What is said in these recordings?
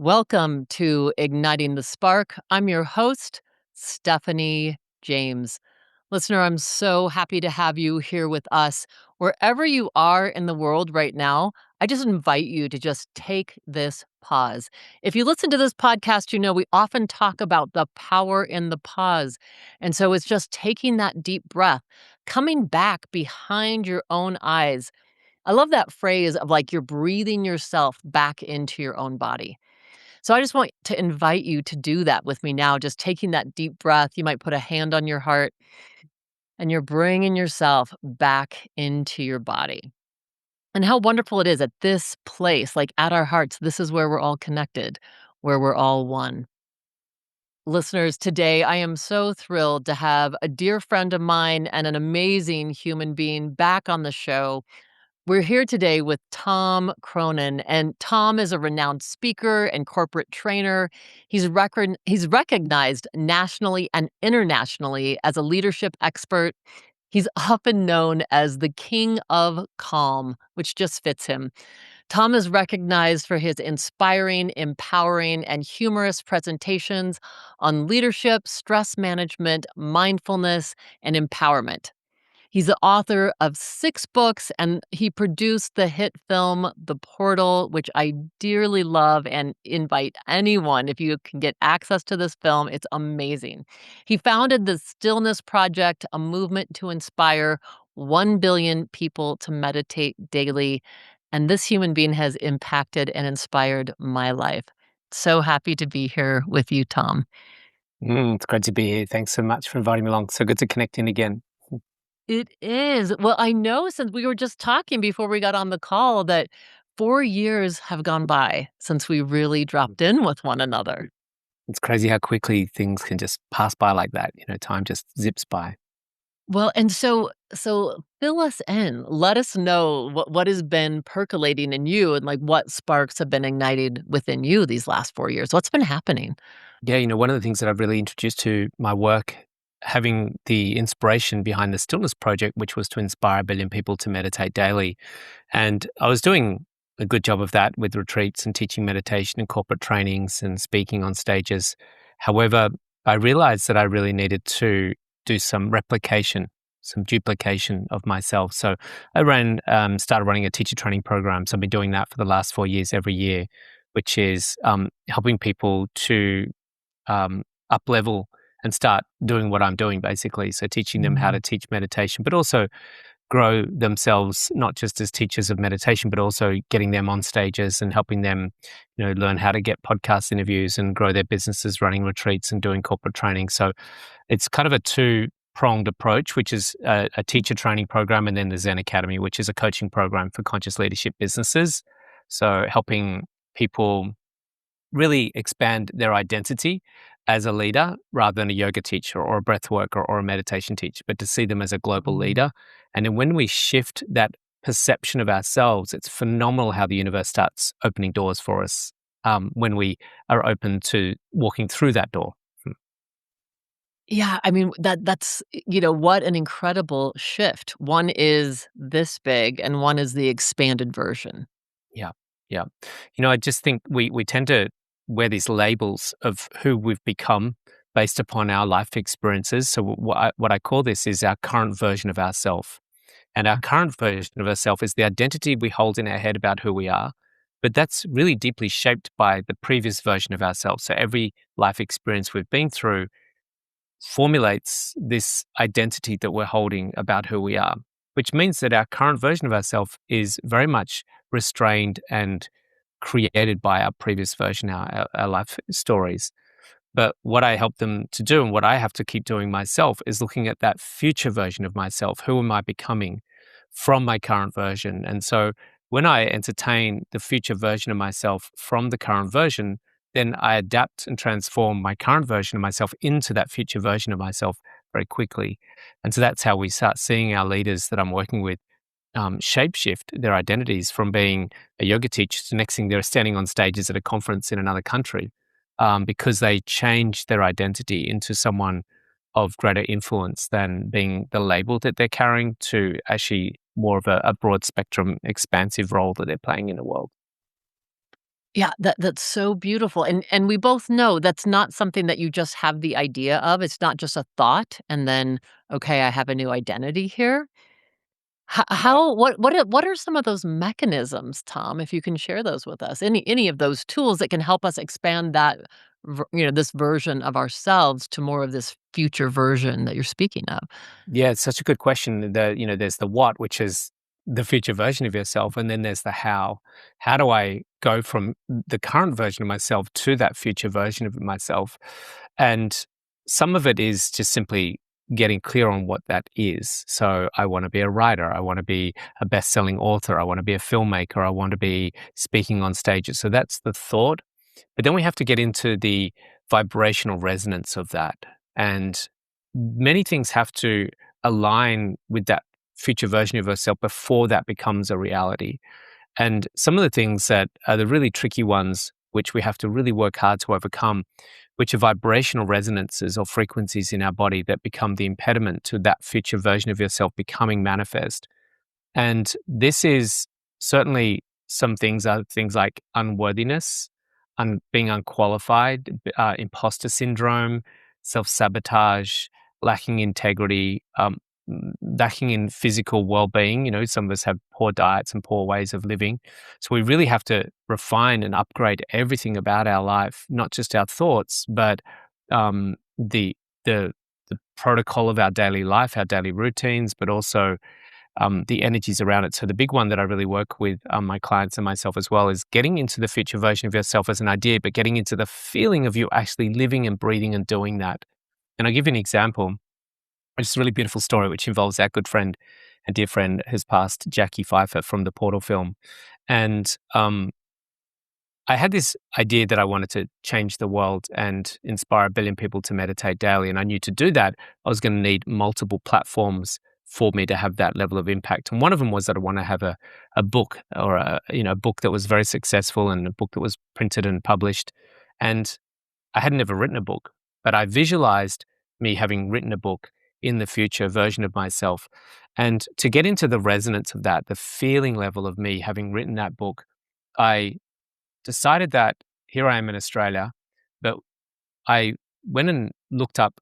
Welcome to Igniting the Spark. I'm your host, Stephanie James. Listener, I'm so happy to have you here with us. Wherever you are in the world right now, I just invite you to just take this pause. If you listen to this podcast, you know we often talk about the power in the pause. And so it's just taking that deep breath, coming back behind your own eyes. I love that phrase of like you're breathing yourself back into your own body. So I just want to invite you to do that with me now, just taking that deep breath. You might put a hand on your heart and you're bringing yourself back into your body. And how wonderful it is at this place, like at our hearts, this is where we're all connected, where we're all one. Listeners, today I am so thrilled to have a dear friend of mine and an amazing human being back on the show. We're here today with Tom Cronin, and Tom is a renowned speaker and corporate trainer. He's recognized nationally and internationally as a leadership expert. He's often known as the King of Calm, which just fits him. Tom is recognized for his inspiring, empowering, and humorous presentations on leadership, stress management, mindfulness, and empowerment. He's the author of 6 books, and he produced the hit film, The Portal, which I dearly love and invite anyone, if you can get access to this film, it's amazing. He founded the Stillness Project, a movement to inspire 1 billion people to meditate daily, and this human being has impacted and inspired my life. So happy to be here with you, Tom. It's great to be here. Thanks so much for inviting me along. So good to connect in again. It is. Well, I know since we were just talking before we got on the call that 4 years have gone by since we really dropped in with one another. It's crazy how quickly things can just pass by like that. Time just zips by. Well, and so fill us in. Let us know what has been percolating in you and, like, what sparks have been ignited within you these last 4 years. What's been happening? Yeah, one of the things that I've really introduced to my work, having the inspiration behind the Stillness Project, which was to inspire 1 billion people to meditate daily. And I was doing a good job of that with retreats and teaching meditation and corporate trainings and speaking on stages. However, I realized that I really needed to do some replication, some duplication of myself. So I started running a teacher training program. So I've been doing that for the last 4 years every year, which is helping people to up level and start doing what I'm doing, basically. So teaching them how to teach meditation, but also grow themselves, not just as teachers of meditation, but also getting them on stages and helping them, learn how to get podcast interviews and grow their businesses, running retreats and doing corporate training. So it's kind of a two-pronged approach, which is a teacher training program, and then the Zen Academy, which is a coaching program for conscious leadership businesses. So helping people really expand their identity as a leader rather than a yoga teacher or a breath worker or a meditation teacher, but to see them as a global leader. And then when we shift that perception of ourselves, it's phenomenal how the universe starts opening doors for us when we are open to walking through that door. Yeah, I mean, that's what an incredible shift. One is this big and one is the expanded version. Yeah, yeah. I just think we tend to wear these labels of who we've become based upon our life experiences. So what I call this is our current version of ourself. And our current version of ourself is the identity we hold in our head about who we are. But that's really deeply shaped by the previous version of ourselves. So every life experience we've been through formulates this identity that we're holding about who we are, which means that our current version of ourselves is very much restrained and created by our previous version, our life stories. But what I help them to do and what I have to keep doing myself is looking at that future version of myself. Who am I becoming from my current version? And so when I entertain the future version of myself from the current version, then I adapt and transform my current version of myself into that future version of myself very quickly. And so that's how we start seeing our leaders that I'm working with shapeshift their identities from being a yoga teacher to the next thing they're standing on stages at a conference in another country because they change their identity into someone of greater influence than being the label that they're carrying to actually more of a broad spectrum, expansive role that they're playing in the world. Yeah, that's so beautiful, and we both know that's not something that you just have the idea of, it's not just a thought and then, "Okay, I have a new identity here." How what are some of those mechanisms, Tom, if you can share those with us? Any of those tools that can help us expand that this version of ourselves to more of this future version that you're speaking of? Yeah, it's such a good question. There's the what, which is the future version of yourself, and then there's the how. How do I go from the current version of myself to that future version of myself? And some of it is just simply getting clear on what that is. So I want to be a writer, I want to be a best-selling author, I want to be a filmmaker, I want to be speaking on stages. So that's the thought. But then we have to get into the vibrational resonance of that. And many things have to align with that future version of yourself before that becomes a reality. And some of the things that are the really tricky ones, which we have to really work hard to overcome, which are vibrational resonances or frequencies in our body that become the impediment to that future version of yourself becoming manifest. And this is certainly some things are things like unworthiness, being unqualified, imposter syndrome, self sabotage, lacking integrity, lacking in physical well being. Some of us have poor diets and poor ways of living. So we really have to refine and upgrade everything about our life, not just our thoughts, but the, the protocol of our daily life, our daily routines, but also the energies around it. So the big one that I really work with my clients and myself as well is getting into the future version of yourself as an idea, but getting into the feeling of you actually living and breathing and doing that. And I'll give you an example. It's a really beautiful story which involves our good friend and dear friend who's passed, Jackie Pfeiffer from the Portal film. And I had this idea that I wanted to change the world and inspire 1 billion people to meditate daily. And I knew to do that, I was going to need multiple platforms for me to have that level of impact. And one of them was that I want to have a book or a book that was very successful and a book that was printed and published. And I had never written a book, but I visualized me having written a book in the future version of myself. And to get into the resonance of that, the feeling level of me having written that book, I decided that here I am in Australia, but I went and looked up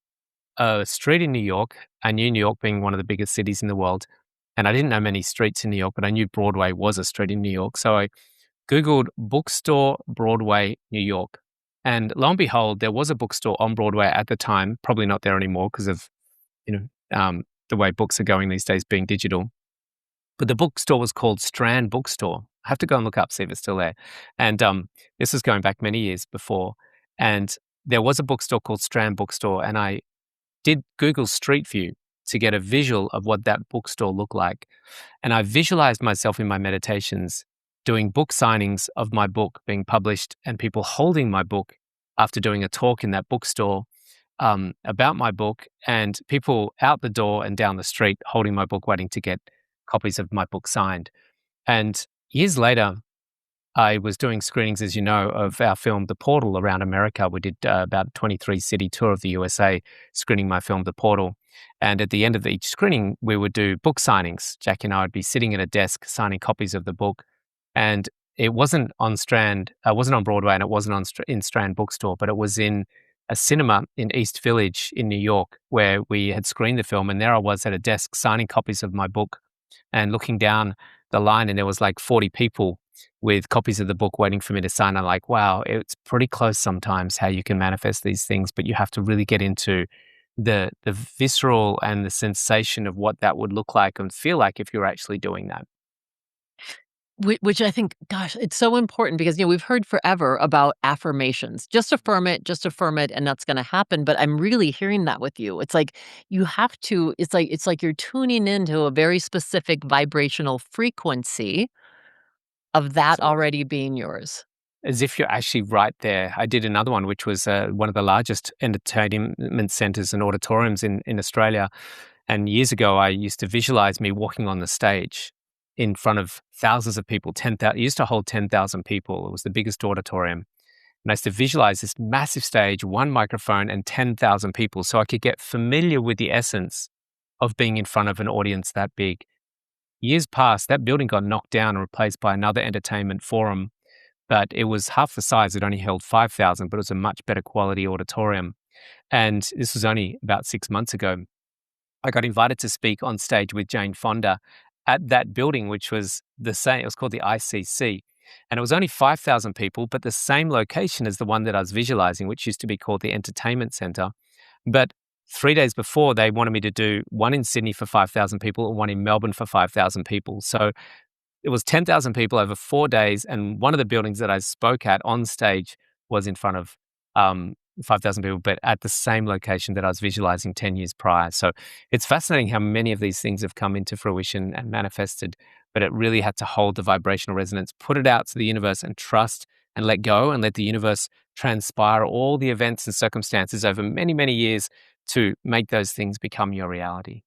a street in New York. I knew New York being one of the biggest cities in the world, and I didn't know many streets in New York, but I knew Broadway was a street in New York. So I Googled bookstore Broadway, New York. And lo and behold, there was a bookstore on Broadway at the time, probably not there anymore because of, you the way books are going these days being digital. But the bookstore was called Strand Bookstore. I have to go and look up, see if it's still there. And this was going back many years before. And there was a bookstore called Strand Bookstore. And I did Google Street View to get a visual of what that bookstore looked like. And I visualized myself in my meditations doing book signings of my book being published and people holding my book after doing a talk in that bookstore about my book, and people out the door and down the street holding my book waiting to get copies of my book signed. And years later, I was doing screenings, as you know, of our film, The Portal, around America. We did about a 23 city tour of the USA, screening my film, The Portal. And at the end of each screening, we would do book signings. Jackie and I would be sitting at a desk signing copies of the book. And it wasn't on Strand, wasn't on Broadway, and it wasn't in Strand Bookstore, but it was in a cinema in East Village in New York where we had screened the film. And there I was at a desk signing copies of my book and looking down the line, and there was like 40 people with copies of the book waiting for me to sign. I'm like, wow, it's pretty close sometimes how you can manifest these things, but you have to really get into the visceral and the sensation of what that would look like and feel like if you're actually doing that. Which I think, gosh, it's so important because, we've heard forever about affirmations. Just affirm it, and that's gonna happen, but I'm really hearing that with you. It's like you have to it's like you're tuning into a very specific vibrational frequency of that So already being yours. as if you're actually right there. I did another one, which was one of the largest entertainment centers and auditoriums in Australia. And years ago, I used to visualize me walking on the stage in front of thousands of people. 10,000, it used to hold 10,000 people. It was the biggest auditorium. And I used to visualize this massive stage, one microphone, and 10,000 people. So I could get familiar with the essence of being in front of an audience that big. Years passed, that building got knocked down and replaced by another entertainment forum. but it was half the size. It only held 5,000, but it was a much better quality auditorium. And this was only about 6 months ago. I got invited to speak on stage with Jane Fonda at that building, which was the same. It was called the ICC. And it was only 5,000 people, but the same location as the one that I was visualizing, which used to be called the Entertainment Center. But 3 days before, they wanted me to do one in Sydney for 5,000 people and one in Melbourne for 5,000 people. So it was 10,000 people over 4 days, and one of the buildings that I spoke at on stage was in front of, 5,000 people, but at the same location that I was visualizing 10 years prior. So it's fascinating how many of these things have come into fruition and manifested, but it really had to hold the vibrational resonance, put it out to the universe and trust and let go and let the universe transpire all the events and circumstances over many, many years to make those things become your reality.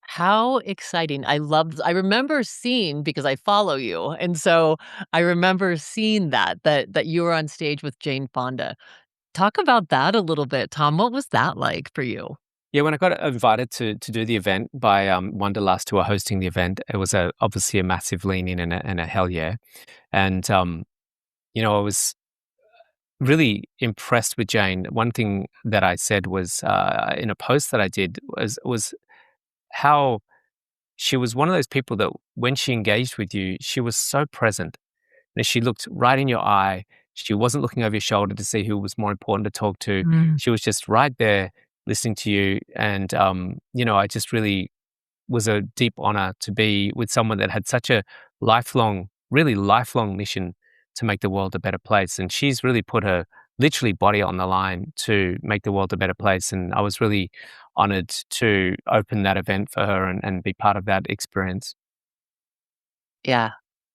How exciting. I remember seeing because I follow you, and so I remember seeing that you were on stage with Jane Fonda. Talk about that a little bit, Tom. What was that like for you? Yeah, when I got invited to do the event by Wanderlust, who are hosting the event, it was obviously a massive lean in and a hell yeah. And I was really impressed with Jane. One thing that I said was in a post that I did was how she was one of those people that when she engaged with you, she was so present. And she looked right in your eye. She wasn't looking over your shoulder to see who was more important to talk to. Mm. She was just right there listening to you. And, I just really was a deep honor to be with someone that had such a lifelong, really lifelong mission to make the world a better place. And she's really put her literally body on the line to make the world a better place. And I was really honored to open that event for her and be part of that experience. Yeah.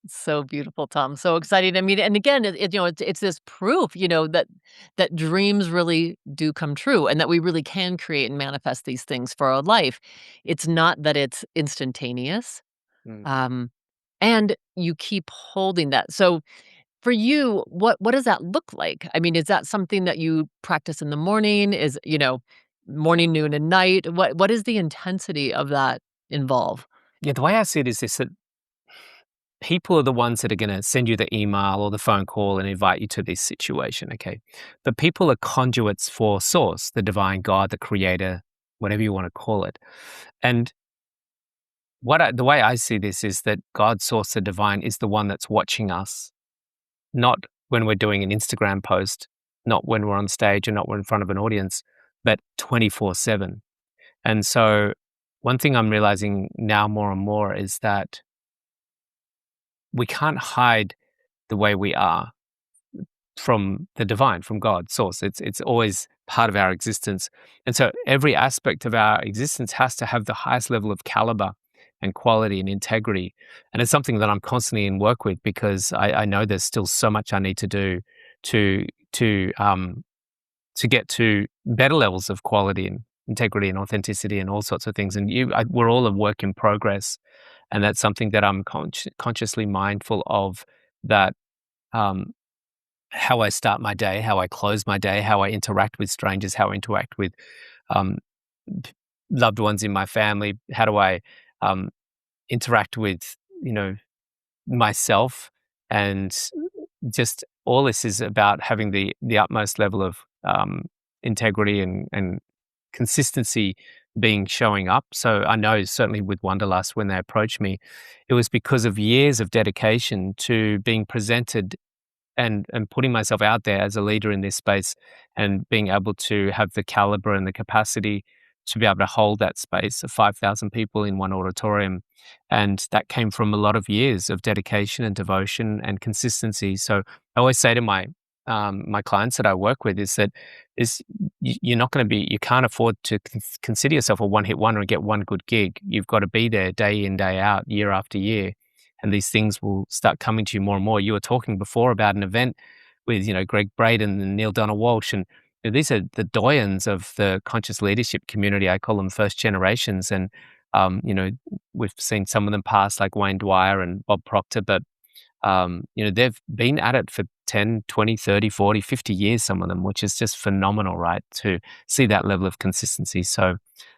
So beautiful, Tom. So exciting. I mean, and again, it's this proof, that dreams really do come true and that we really can create and manifest these things for our life. It's not that it's instantaneous. Mm. Um, and you keep holding that. So for you, what does that look like? I mean, is that something that you practice in the morning? Morning, noon, and night? What is the intensity of that involve? Yeah, the way I see it is this that people are the ones that are going to send you the email or the phone call and invite you to this situation, okay? But people are conduits for source, the divine God, the creator, whatever you want to call it. And the way I see this is that God, source, the divine, is the one that's watching us, not when we're doing an Instagram post, not when we're on stage or not when we're in front of an audience, but 24/7. And so one thing I'm realizing now more and more is that we can't hide the way we are from the divine, from God, source. It's always part of our existence. And so every aspect of our existence has to have the highest level of caliber and quality and integrity. And it's something that I'm constantly in work with because I know there's still so much I need to do to to um to get to better levels of quality and integrity and authenticity and all sorts of things. And we're all a work in progress, and that's something that I'm consciously mindful of. That um, how I start my day, how I close my day, how I interact with strangers, how I interact with um, p- loved ones in my family. How do I um, interact with myself, and just all this is about having the utmost level of integrity and consistency being showing up. So I know certainly with Wanderlust, when they approached me, it was because of years of dedication to being presented and putting myself out there as a leader in this space and being able to have the caliber and the capacity to be able to hold that space of 5,000 people in one auditorium. And that came from a lot of years of dedication and devotion and consistency. So I always say to my clients that I work with is that you're not going to be, you can't afford to consider yourself a one hit wonder and get one good gig. You've got to be there day in, day out, year after year, and these things will start coming to you more and more. You were talking before about an event with, Greg Braden and Neil Donald Walsh, and these are the doyens of the conscious leadership community. I call them first generations, and um, you know, we've seen some of them pass, like Wayne Dwyer and Bob Proctor, but they've been at it for 10, 20, 30, 40, 50 years, some of them, which is just phenomenal, right? To see that level of consistency. So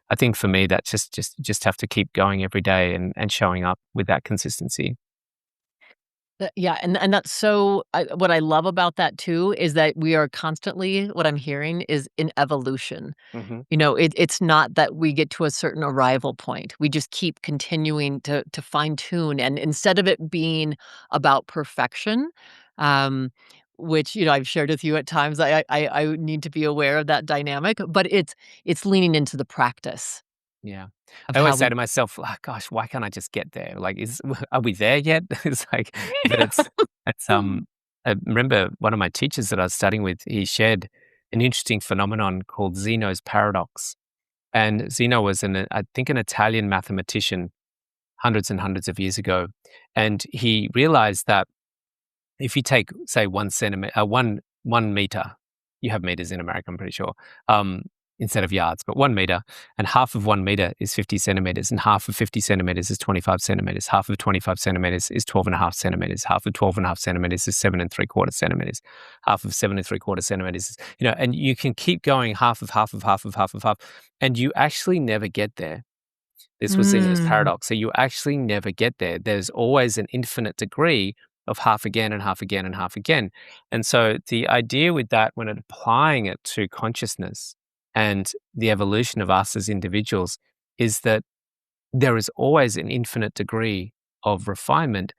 I think for me, that's just have to keep going every day and showing up with that consistency. Yeah, and that's so what I love about that too is that we are constantly what I'm hearing is in evolution. Hmm. It's not that we get to a certain arrival point. We just keep continuing to fine tune, and instead of it being about perfection, um, which, I've shared with you at times, I need to be aware of that dynamic, but it's leaning into the practice Yeah. of I how always say we to myself, gosh, why can't I just get there? Like, are we there yet? It's like, but it's I remember one of my teachers that I was studying with, he shared an interesting phenomenon called Zeno's paradox. And Zeno was I think an Italian mathematician hundreds and hundreds of years ago. And he realized that if you take, say, 1 centimeter, 1 meter, you have meters in America, I'm pretty sure, um, instead of yards, but 1 meter, and half of 1 meter is 50 centimeters, and half of 50 centimeters is 25 centimeters, half of 25 centimeters is 12 and a half centimeters, half of 12 and a half centimeters is 7 and 3/4 centimeters, half of 7 and 3/4 centimeters is, and you can keep going half of half of half of half of half, and you actually never get there. This was Zeno's Mm. paradox. So you actually never get there. There's always an infinite degree of half again and half again and half again. And so the idea with that, when applying it to consciousness and the evolution of us as individuals, is that there is always an infinite degree of refinement,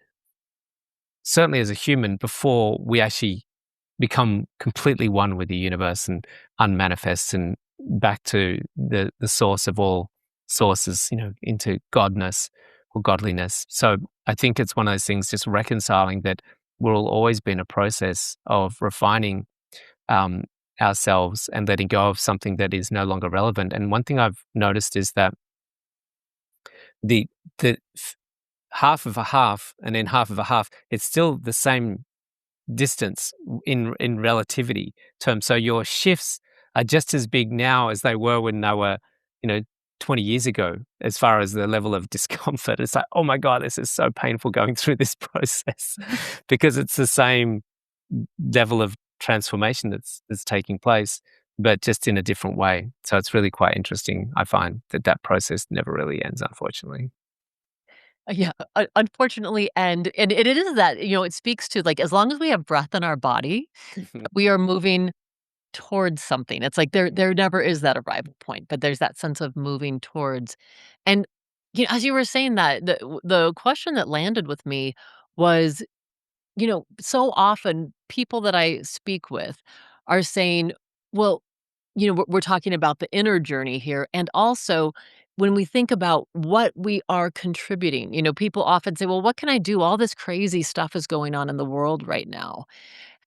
certainly as a human, before we actually become completely one with the universe and unmanifest and back to the source of all sources, into godness or godliness. So I think it's one of those things, just reconciling that we'll always be in a process of refining um, ourselves and letting go of something that is no longer relevant. And one thing I've noticed is that the the half of a half and then half of a half, it's still the same distance in relativity terms. So your shifts are just as big now as they were when they were, you know, 20 years ago, as far as the level of discomfort. It's like, oh my God, this is so painful going through this process because it's the same level of transformation that's taking place, but just in a different way. So it's really quite interesting. I find that process never really ends, unfortunately. Yeah, unfortunately, and it is that, it speaks to, like, as long as we have breath in our body, we are moving towards something. It's like there never is that arrival point, but there's that sense of moving towards. And, as you were saying that, the question that landed with me was, so often people that I speak with are saying, well, we're talking about the inner journey here. And also, when we think about what we are contributing, people often say, well, what can I do? All this crazy stuff is going on in the world right now.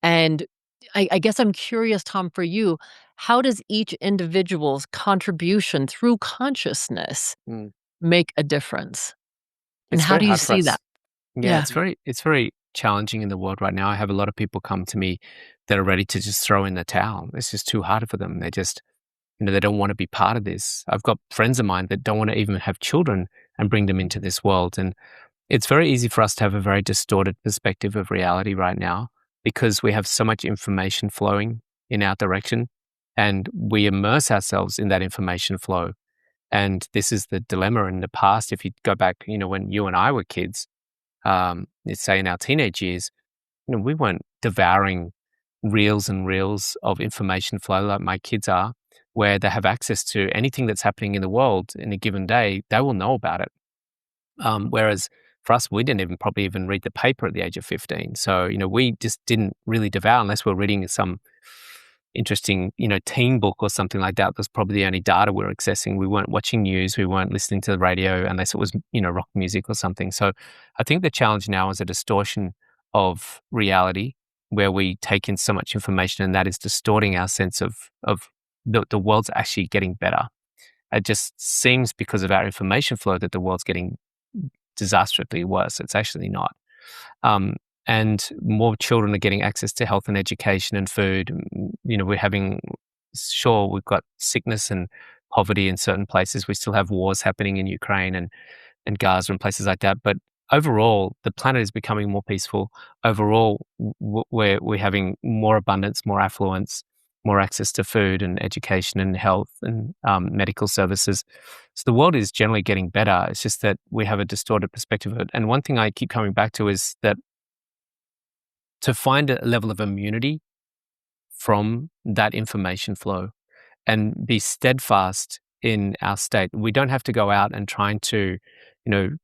And I guess I'm curious, Tom, for you, how does each individual's contribution through consciousness Mm. make a difference? And It's how very do you hard for see that? us. Yeah, Yeah. it's very challenging in the world right now. I have a lot of people come to me that are ready to just throw in the towel. It's just too hard for them. They just, they don't want to be part of this. I've got friends of mine that don't want to even have children and bring them into this world. And it's very easy for us to have a very distorted perspective of reality right now because we have so much information flowing in our direction and we immerse ourselves in that information flow. And this is the dilemma in the past. If you go back, when you and I were kids, let's say in our teenage years, we weren't devouring reels and reels of information flow like my kids are, where they have access to anything that's happening in the world in a given day, they will know about it. Whereas for us, we didn't even probably even read the paper at the age of 15. So, we just didn't really devour unless we're reading some interesting, teen book or something like that. That's probably the only data we were accessing. We weren't watching news. We weren't listening to the radio unless it was, rock music or something. So I think the challenge now is a distortion of reality where we take in so much information and that is distorting our sense of the world's actually getting better. It just seems because of our information flow that the world's getting disastrously worse. It's actually not. Um, and more children are getting access to health and education and food. We're having, sure, we've got sickness and poverty in certain places. We still have wars happening in Ukraine and Gaza and places like that. But overall, the planet is becoming more peaceful. Overall, we're having more abundance, more affluence, more access to food and education and health and medical services. So the world is generally getting better. It's just that we have a distorted perspective of it. And one thing I keep coming back to is that to find a level of immunity from that information flow and be steadfast in our state. We don't have to go out and trying to,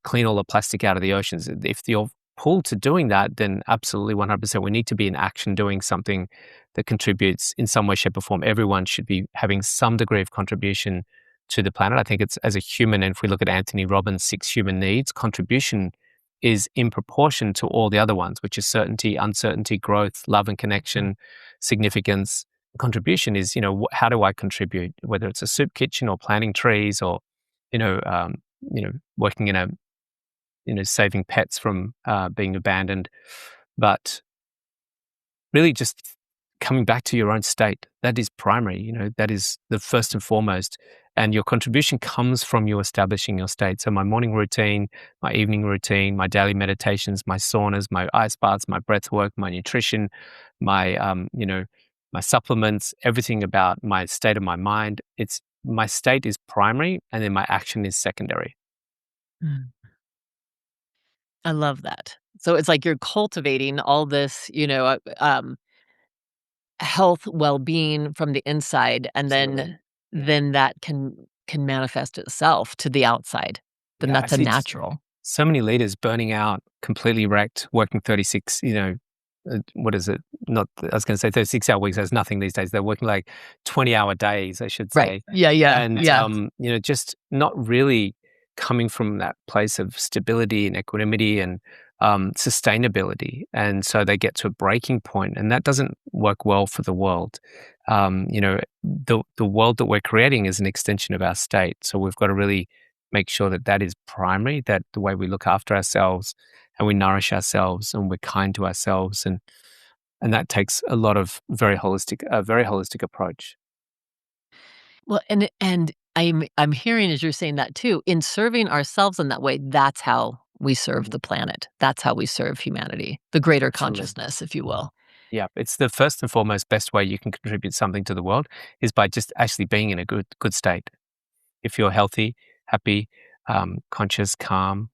clean all the plastic out of the oceans. If you're pulled to doing that, then absolutely 100%. We need to be in action doing something that contributes in some way, shape, or form. Everyone should be having some degree of contribution to the planet. I think it's as a human, and if we look at Anthony Robbins' 6 human needs, contribution is in proportion to all the other ones, which is certainty, uncertainty, growth, love and connection, significance. Contribution is, how do I contribute, whether it's a soup kitchen or planting trees or, working in a, saving pets from being abandoned. But really just coming back to your own state. That is primary, that is the first and foremost. And your contribution comes from you establishing your state. So my morning routine, my evening routine, my daily meditations, my saunas, my ice baths, my breath work, my nutrition, my, my supplements, everything about my state of my mind. It's my state is primary and then my action is secondary. Mm. I love that. So it's like you're cultivating all this, health, well-being from the inside, and Absolutely. Yeah. then that can manifest itself to the outside. Then Yeah. I that's a see natural. so many leaders burning out, completely wrecked, working 36, what is it? Not, I was going to say 36-hour weeks. There's nothing these days. They're working like 20-hour days, I should Right. say. Yeah, yeah, And, yeah. just not really coming from that place of stability and equanimity and sustainability. And so they get to a breaking point, and that doesn't work well for the world. The world that we're creating is an extension of our state. So we've got to really make sure that that is primary, that the way we look after ourselves and we nourish ourselves and we're kind to ourselves. And that takes a lot of very holistic approach. Well, and I'm hearing as you're saying that too, in serving ourselves in that way, that's how we serve the planet. That's how we serve humanity, the greater Absolutely. consciousness, if you will. Yeah. It's the first and foremost best way you can contribute something to the world is by just actually being in a good state. If you're healthy, happy, conscious, calm,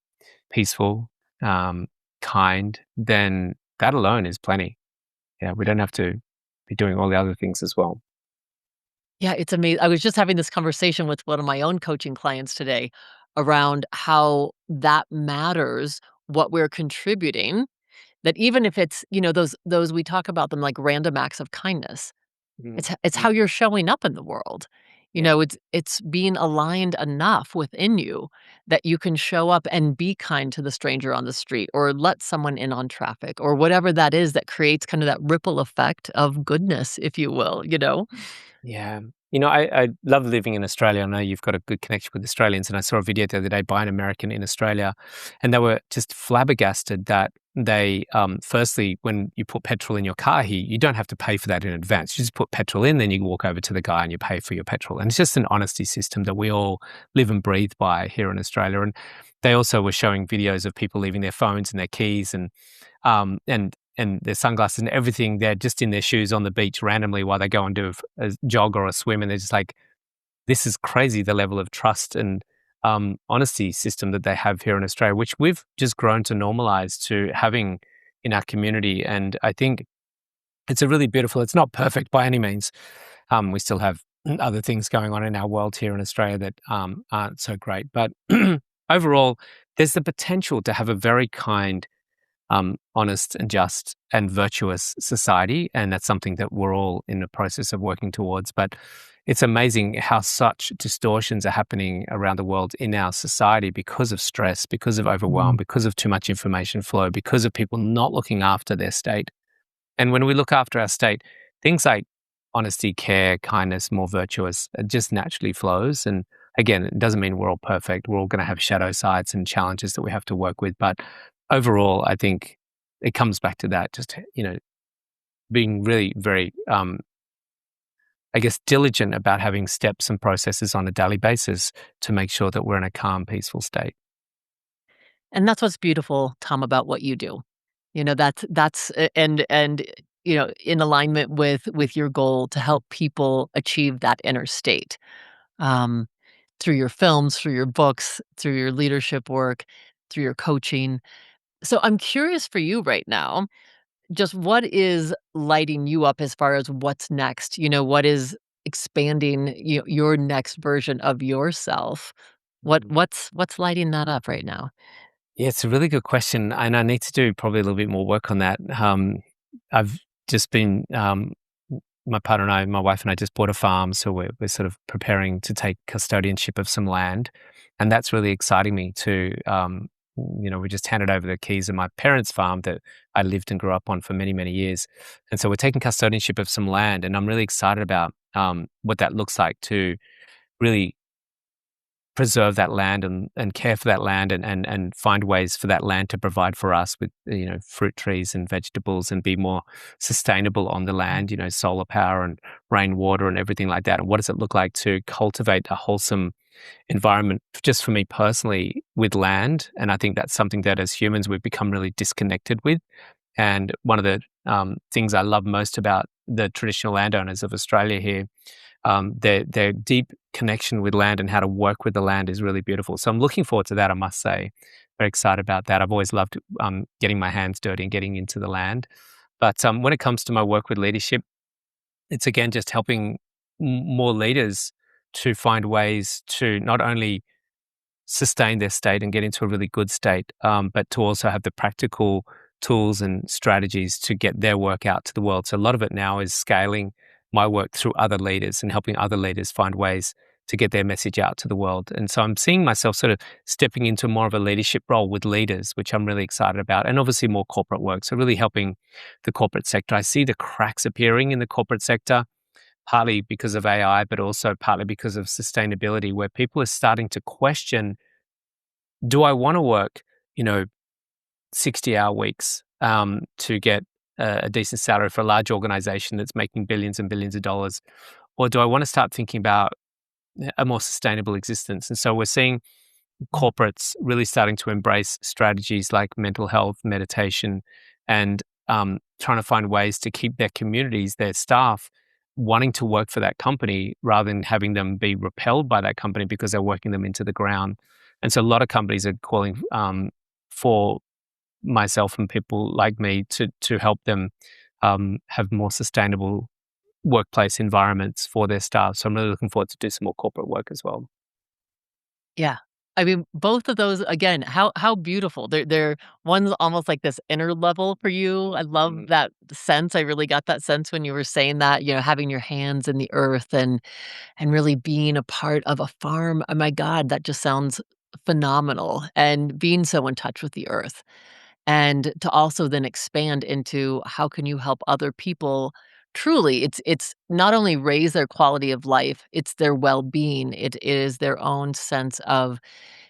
peaceful, kind, then that alone is plenty. Yeah. We don't have to be doing all the other things as well. Yeah, it's amazing. I was just having this conversation with one of my own coaching clients today around how that matters what we're contributing. That even if it's, those we talk about them like random acts of kindness. Mm, It's mm, how you're showing up in the world. yeah. It's being aligned enough within you that you can show up and be kind to the stranger on the street or let someone in on traffic or whatever that is that creates kind of that ripple effect of goodness, if you will? Yeah. I love living in Australia. I know you've got a good connection with Australians. And I saw a video the other day by an American in Australia, and they were just flabbergasted that they, firstly, when you put petrol in your car here, you don't have to pay for that in advance. You just put petrol in, then you walk over to the guy and you pay for your petrol. And it's just an honesty system that we all live and breathe by here in Australia. And they also were showing videos of people leaving their phones and their keys and their sunglasses and everything. They're just in their shoes on the beach randomly while they go and do a jog or a swim. And they're just like, this is crazy, the level of trust and honesty system that they have here in Australia, which we've just grown to normalize to having in our community. And I think it's a really beautiful, it's not perfect by any means. We still have other things going on in our world here in Australia that aren't so great. But overall, there's the potential to have a very kind, honest and just and virtuous society. And that's something that we're all in the process of working towards. But it's amazing how such distortions are happening around the world in our society because of stress, because of overwhelm, Mm. because of too much information flow, because of people not looking after their state. And when we look after our state, things like honesty, care, kindness, more virtuous, it just naturally flows. And again, it doesn't mean we're all perfect. We're all going to have shadow sides and challenges that we have to work with. But overall, I think it comes back to that, just, being really very, I guess, diligent about having steps and processes on a daily basis to make sure that we're in a calm, peaceful state. And that's what's beautiful, Tom, about what you do. That's and in alignment with your goal to help people achieve that inner state. Um, through your films, through your books, through your leadership work, through your coaching. So I'm curious for you right now, just what is lighting you up as far as what's next? What is expanding your next version of yourself? What's lighting that up right now? Yeah, it's a really good question, and I need to do probably a little bit more work on that. I've just been, my partner and I, my wife and I just bought a farm, so we're sort of preparing to take custodianship of some land, and that's really exciting me to, we just handed over the keys of my parents' farm that I lived and grew up on for many, many years, and so we're taking custodianship of some land, and I'm really excited about what that looks like to really preserve that land and care for that land and find ways for that land to provide for us with, fruit trees and vegetables and be more sustainable on the land, solar power and rainwater and everything like that. And what does it look like to cultivate a wholesome environment just for me personally with land? And I think that's something that as humans we've become really disconnected with. And one of the things I love most about the traditional landowners of Australia here, their deep connection with land and how to work with the land is really beautiful. So I'm looking forward to that, I must say. Very excited about that. I've always loved getting my hands dirty and getting into the land. But when it comes to my work with leadership, it's again just helping more leaders to find ways to not only sustain their state and get into a really good state, but to also have the practical tools and strategies to get their work out to the world. So a lot of it now is scaling my work through other leaders and helping other leaders find ways to get their message out to the world. And so I'm seeing myself sort of stepping into more of a leadership role with leaders, which I'm really excited about, and obviously more corporate work. So really helping the corporate sector. I see the cracks appearing in the corporate sector, partly because of AI, but also partly because of sustainability, where people are starting to question, do I want to work, 60-hour weeks to get a decent salary for a large organization that's making billions and billions of dollars? Or do I want to start thinking about a more sustainable existence? And so we're seeing corporates really starting to embrace strategies like mental health, meditation, and trying to find ways to keep their communities, their staff, wanting to work for that company rather than having them be repelled by that company because they're working them into the ground. And so a lot of companies are calling for myself and people like me to help them have more sustainable workplace environments for their staff. So I'm really looking forward to do some more corporate work as well. Yeah. I mean, both of those, again, how beautiful. They're one's almost like this inner level for you. I love Mm. that sense. I really got that sense when you were saying that, having your hands in the earth and really being a part of a farm. Oh my God, that just sounds phenomenal. And being so in touch with the earth. And to also then expand into how can you help other people truly, it's not only raise their quality of life, it's their well-being. It is their own sense of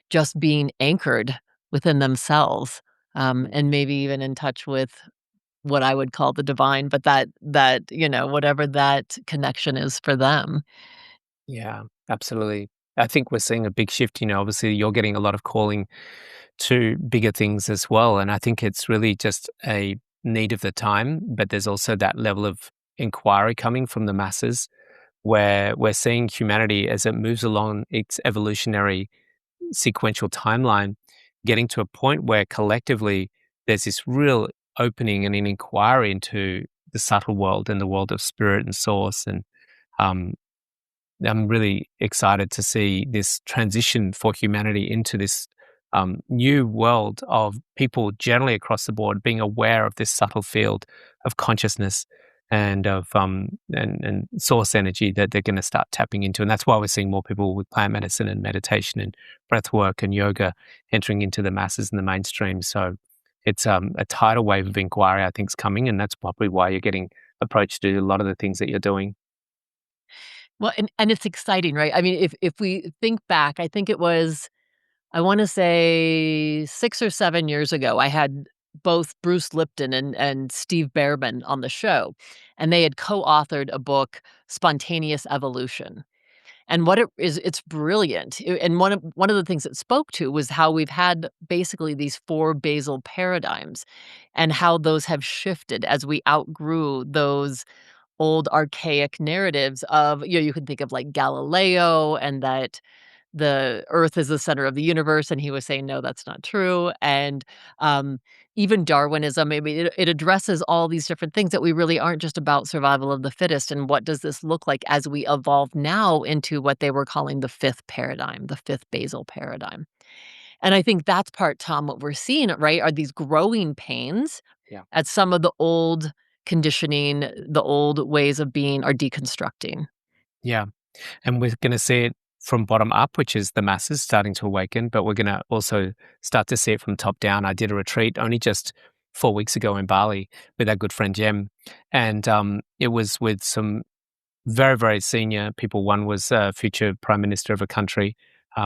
just being anchored within themselves, and maybe even in touch with what I would call the divine, but whatever that connection is for them. Yeah, absolutely. I think we're seeing a big shift. Obviously, you're getting a lot of calling to bigger things as well. And I think it's really just a need of the time, but there's also that level of inquiry coming from the masses where we're seeing humanity as it moves along its evolutionary sequential timeline, getting to a point where collectively there's this real opening and an inquiry into the subtle world and the world of spirit and source. And um, I'm really excited to see this transition for humanity into this new world of people generally across the board being aware of this subtle field of consciousness and of and source energy that they're going to start tapping into, and that's why we're seeing more people with plant medicine and meditation and breath work and yoga entering into the masses and the mainstream. So it's a tidal wave of inquiry I think is coming, and that's probably why you're getting approached to do a lot of the things that you're doing. Well, and it's exciting, right? I mean, if we think back, I think it was, I wanna say 6 or 7 years ago, I had both Bruce Lipton and Steve Behrman on the show, and they had co-authored a book, Spontaneous Evolution. And what it is, it's brilliant. And one of the things it spoke to was how we've had basically these 4 basal paradigms and how those have shifted as we outgrew those old archaic narratives of, you can think of like Galileo and that the Earth is the center of the universe, and he was saying, "No, that's not true." And, um, even Darwinism, I mean, it addresses all these different things that we really aren't just about survival of the fittest, and what does this look like as we evolve now into what they were calling the 5th paradigm, the 5th basal paradigm. And I think that's part, Tom, what we're seeing, right, are these growing pains Yeah. at some of the old conditioning, the old ways of being are deconstructing. Yeah. And we're going to see it from bottom up, which is the masses starting to awaken, but we're going to also start to see it from top down. I did a retreat only just 4 weeks ago in Bali with our good friend Jem, and it was with some very, very senior people. One was future prime minister of a country,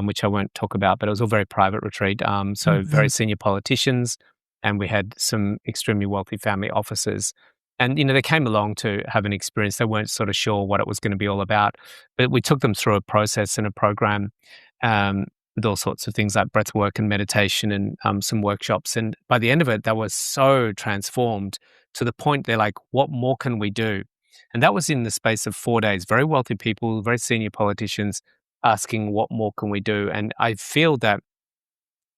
which I won't talk about, but it was all very private retreat. So very Mhm. senior politicians, and we had some extremely wealthy family officers. And they came along to have an experience. They weren't sort of sure what it was going to be all about, but we took them through a process and a program with all sorts of things like breath work and meditation and some workshops. And by the end of it, they were so transformed to the point they're like, "What more can we do?" And that was in the space of 4 days. Very wealthy people, very senior politicians asking, what more can we do? And I feel that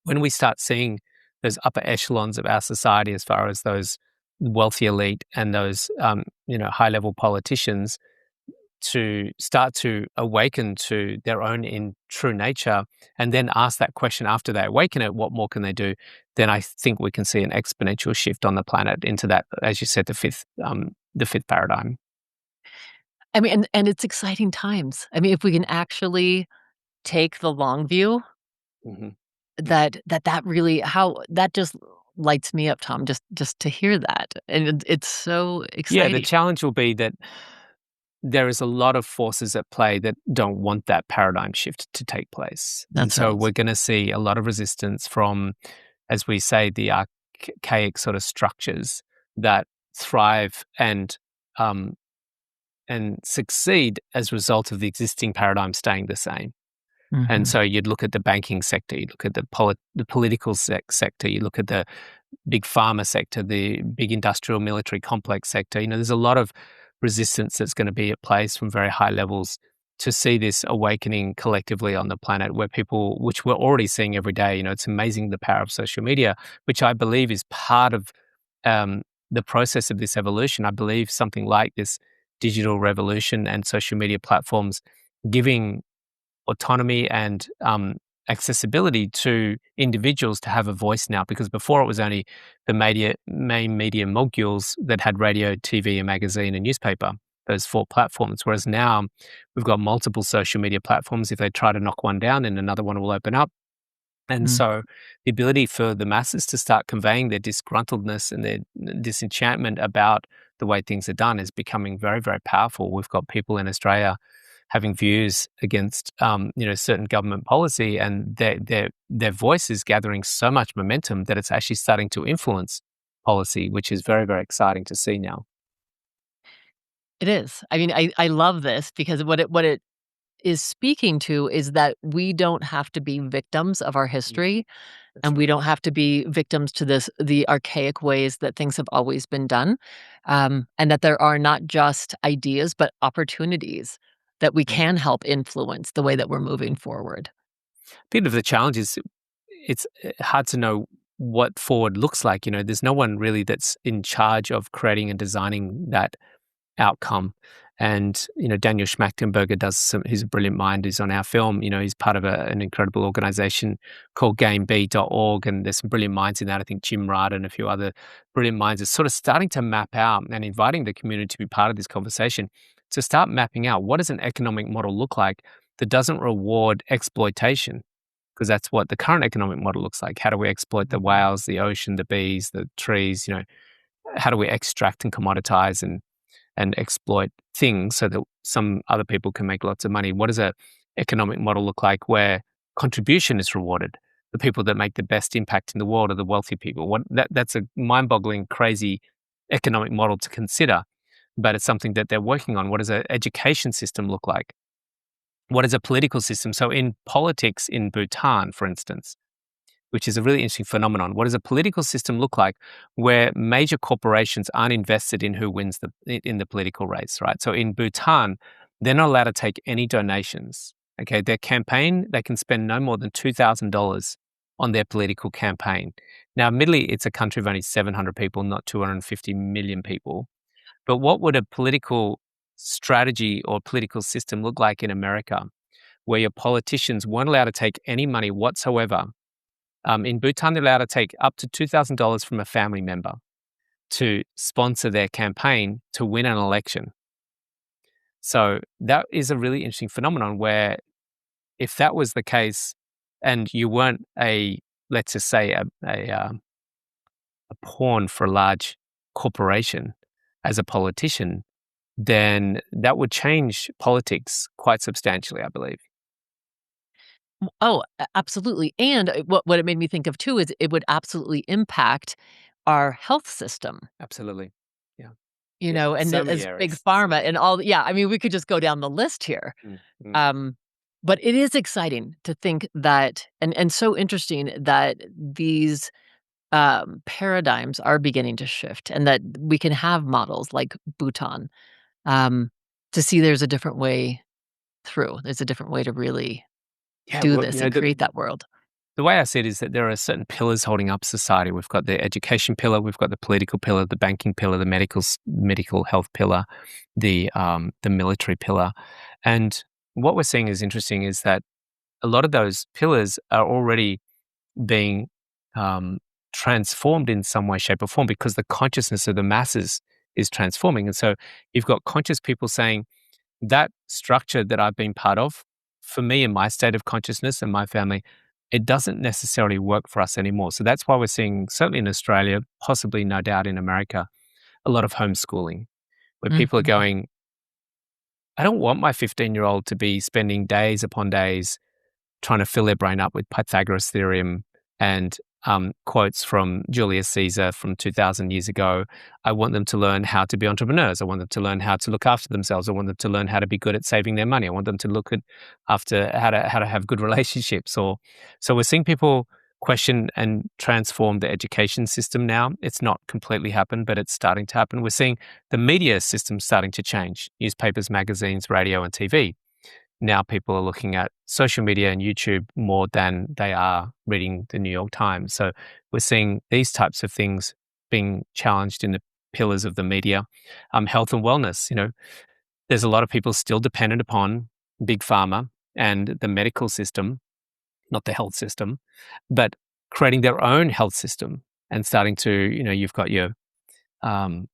when we start seeing those upper echelons of our society, as far as those wealthy elite and those, high level politicians, to start to awaken to their own in true nature, and then ask that question after they awaken it, what more can they do? Then I think we can see an exponential shift on the planet into that, as you said, the fifth paradigm. I mean, and it's exciting times. I mean, if we can actually take the long view, Mhm. that really how that just lights me up, Tom, just to hear that, and it's so Yeah, the exciting. challenge will be that there is a lot of forces at play that don't want that paradigm shift to take place. And That's so right. we're going to see a lot of resistance from, as we say, the archaic sort of structures that thrive um, and succeed as a result of the existing paradigm staying the same. And Mhm. so you'd look at the banking sector, you look at the political sector, you look at the big pharma sector, the big industrial military complex sector. There's a lot of resistance that's going to be at place from very high levels to see this awakening collectively on the planet where people, which we're already seeing every day, it's amazing the power of social media, which I believe is part of um, the process of this evolution. I believe something like this digital revolution and social media platforms giving autonomy and accessibility to individuals to have a voice now, because before it was only the main media moguls that had radio, TV, a magazine, and newspaper, those four platforms. Whereas now we've got multiple social media platforms. If they try to knock one down, then another one will open up. And Mm. so the ability for the masses to start conveying their disgruntledness and their disenchantment about the way things are done is becoming very, very powerful. We've got people in Australia having views against, certain government policy, and their voice is gathering so much momentum that it's actually starting to influence policy, which is very, very exciting to see now. It is. I mean, I love this because what it is speaking to is that we don't have to be victims of our Mm, history, that's and right. we don't have to be victims to the archaic ways that things have always been done, and that there are not just ideas, but opportunities that we Yeah. can help influence the way that we're moving forward. Bit of the challenge is it's hard to know what forward looks like. There's no one really that's in charge of creating and designing that outcome. And, Daniel Schmachtenberger does he's a brilliant mind. He's on our film. He's part of an incredible organization called gameb.org. And there's some brilliant minds in that. I think Jim Rad and a few other brilliant minds are sort of starting to map out and inviting the community to be part of this conversation to start mapping out what does an economic model look like that doesn't reward exploitation, because that's what the current economic model looks like. How do we exploit the whales, the ocean, the bees, the trees? How do we extract and commoditize and exploit things so that some other people can make lots of money? What does a economic model look like where contribution is rewarded? The people that make the best impact in the world are the wealthy people. That's a mind-boggling, crazy economic model to consider, but it's something that they're working on. What does an education system look like? What is a political system? So in politics in Bhutan, for instance, which is a really interesting phenomenon. What does a political system look like where major corporations aren't invested in who wins in the political race, right? So in Bhutan, they're not allowed to take any donations Okay, their campaign, they can spend no more than $2,000 on their political campaign. Now, admittedly, it's a country of only 700 people, not 250 million people. But what would a political strategy or political system look like in America where your politicians weren't allowed to take any money whatsoever? In Bhutan, they're allowed to take up to $2,000 from a family member to sponsor their campaign to win an election. So that is a really interesting phenomenon where if that was the case and you weren't let's just say, a pawn for a large corporation as a politician, then that would change politics quite substantially, I believe. Oh, absolutely, and, what it made me think of too is it would absolutely impact our health system, Absolutely. Yeah. you Yeah. know, and So many as big areas. pharma and all yeah, I mean, we could just go down the list here. Mm, mm. Um, but it is exciting to think that and so interesting that these, paradigms are beginning to shift and that we can have models like Bhutan, um, to see there's a different way through. There's a different way to really Yeah. do Well, this and create that world. the way I see it is that there are certain pillars holding up society. We've got the education pillar, we've got the political pillar, the banking pillar, the medical health pillar, the military pillar, and what we're seeing is interesting is that a lot of those pillars are already being um, transformed in some way, shape, or form because the consciousness of the masses is transforming, and so you've got conscious people saying that structure that I've been part of, for me and my state of consciousness and my family, it doesn't necessarily work for us anymore. So that's why we're seeing, certainly in Australia, possibly no doubt in America, a lot of homeschooling where people are Mhm. going, I don't want my 15-year-old to be spending days upon days trying to fill their brain up with Pythagoras theorem and quotes from Julius Caesar from 2000 years ago. I want them to learn how to be entrepreneurs. I want them to learn how to look after themselves. I want them to learn how to be good at saving their money. I want them to look at after how to have good relationships. Or so we're seeing people question and transform the education system now. It's not completely happened, but it's starting to happen. We're seeing the media system starting to change. Newspapers, magazines, radio, and TV now people are looking at social media and YouTube more than they are reading the New York Times. So we're seeing these types of things being challenged in the pillars of the media. Health and wellness, there's a lot of people still dependent upon big pharma and the medical system, not the health system, but creating their own health system and starting to, you've got your um,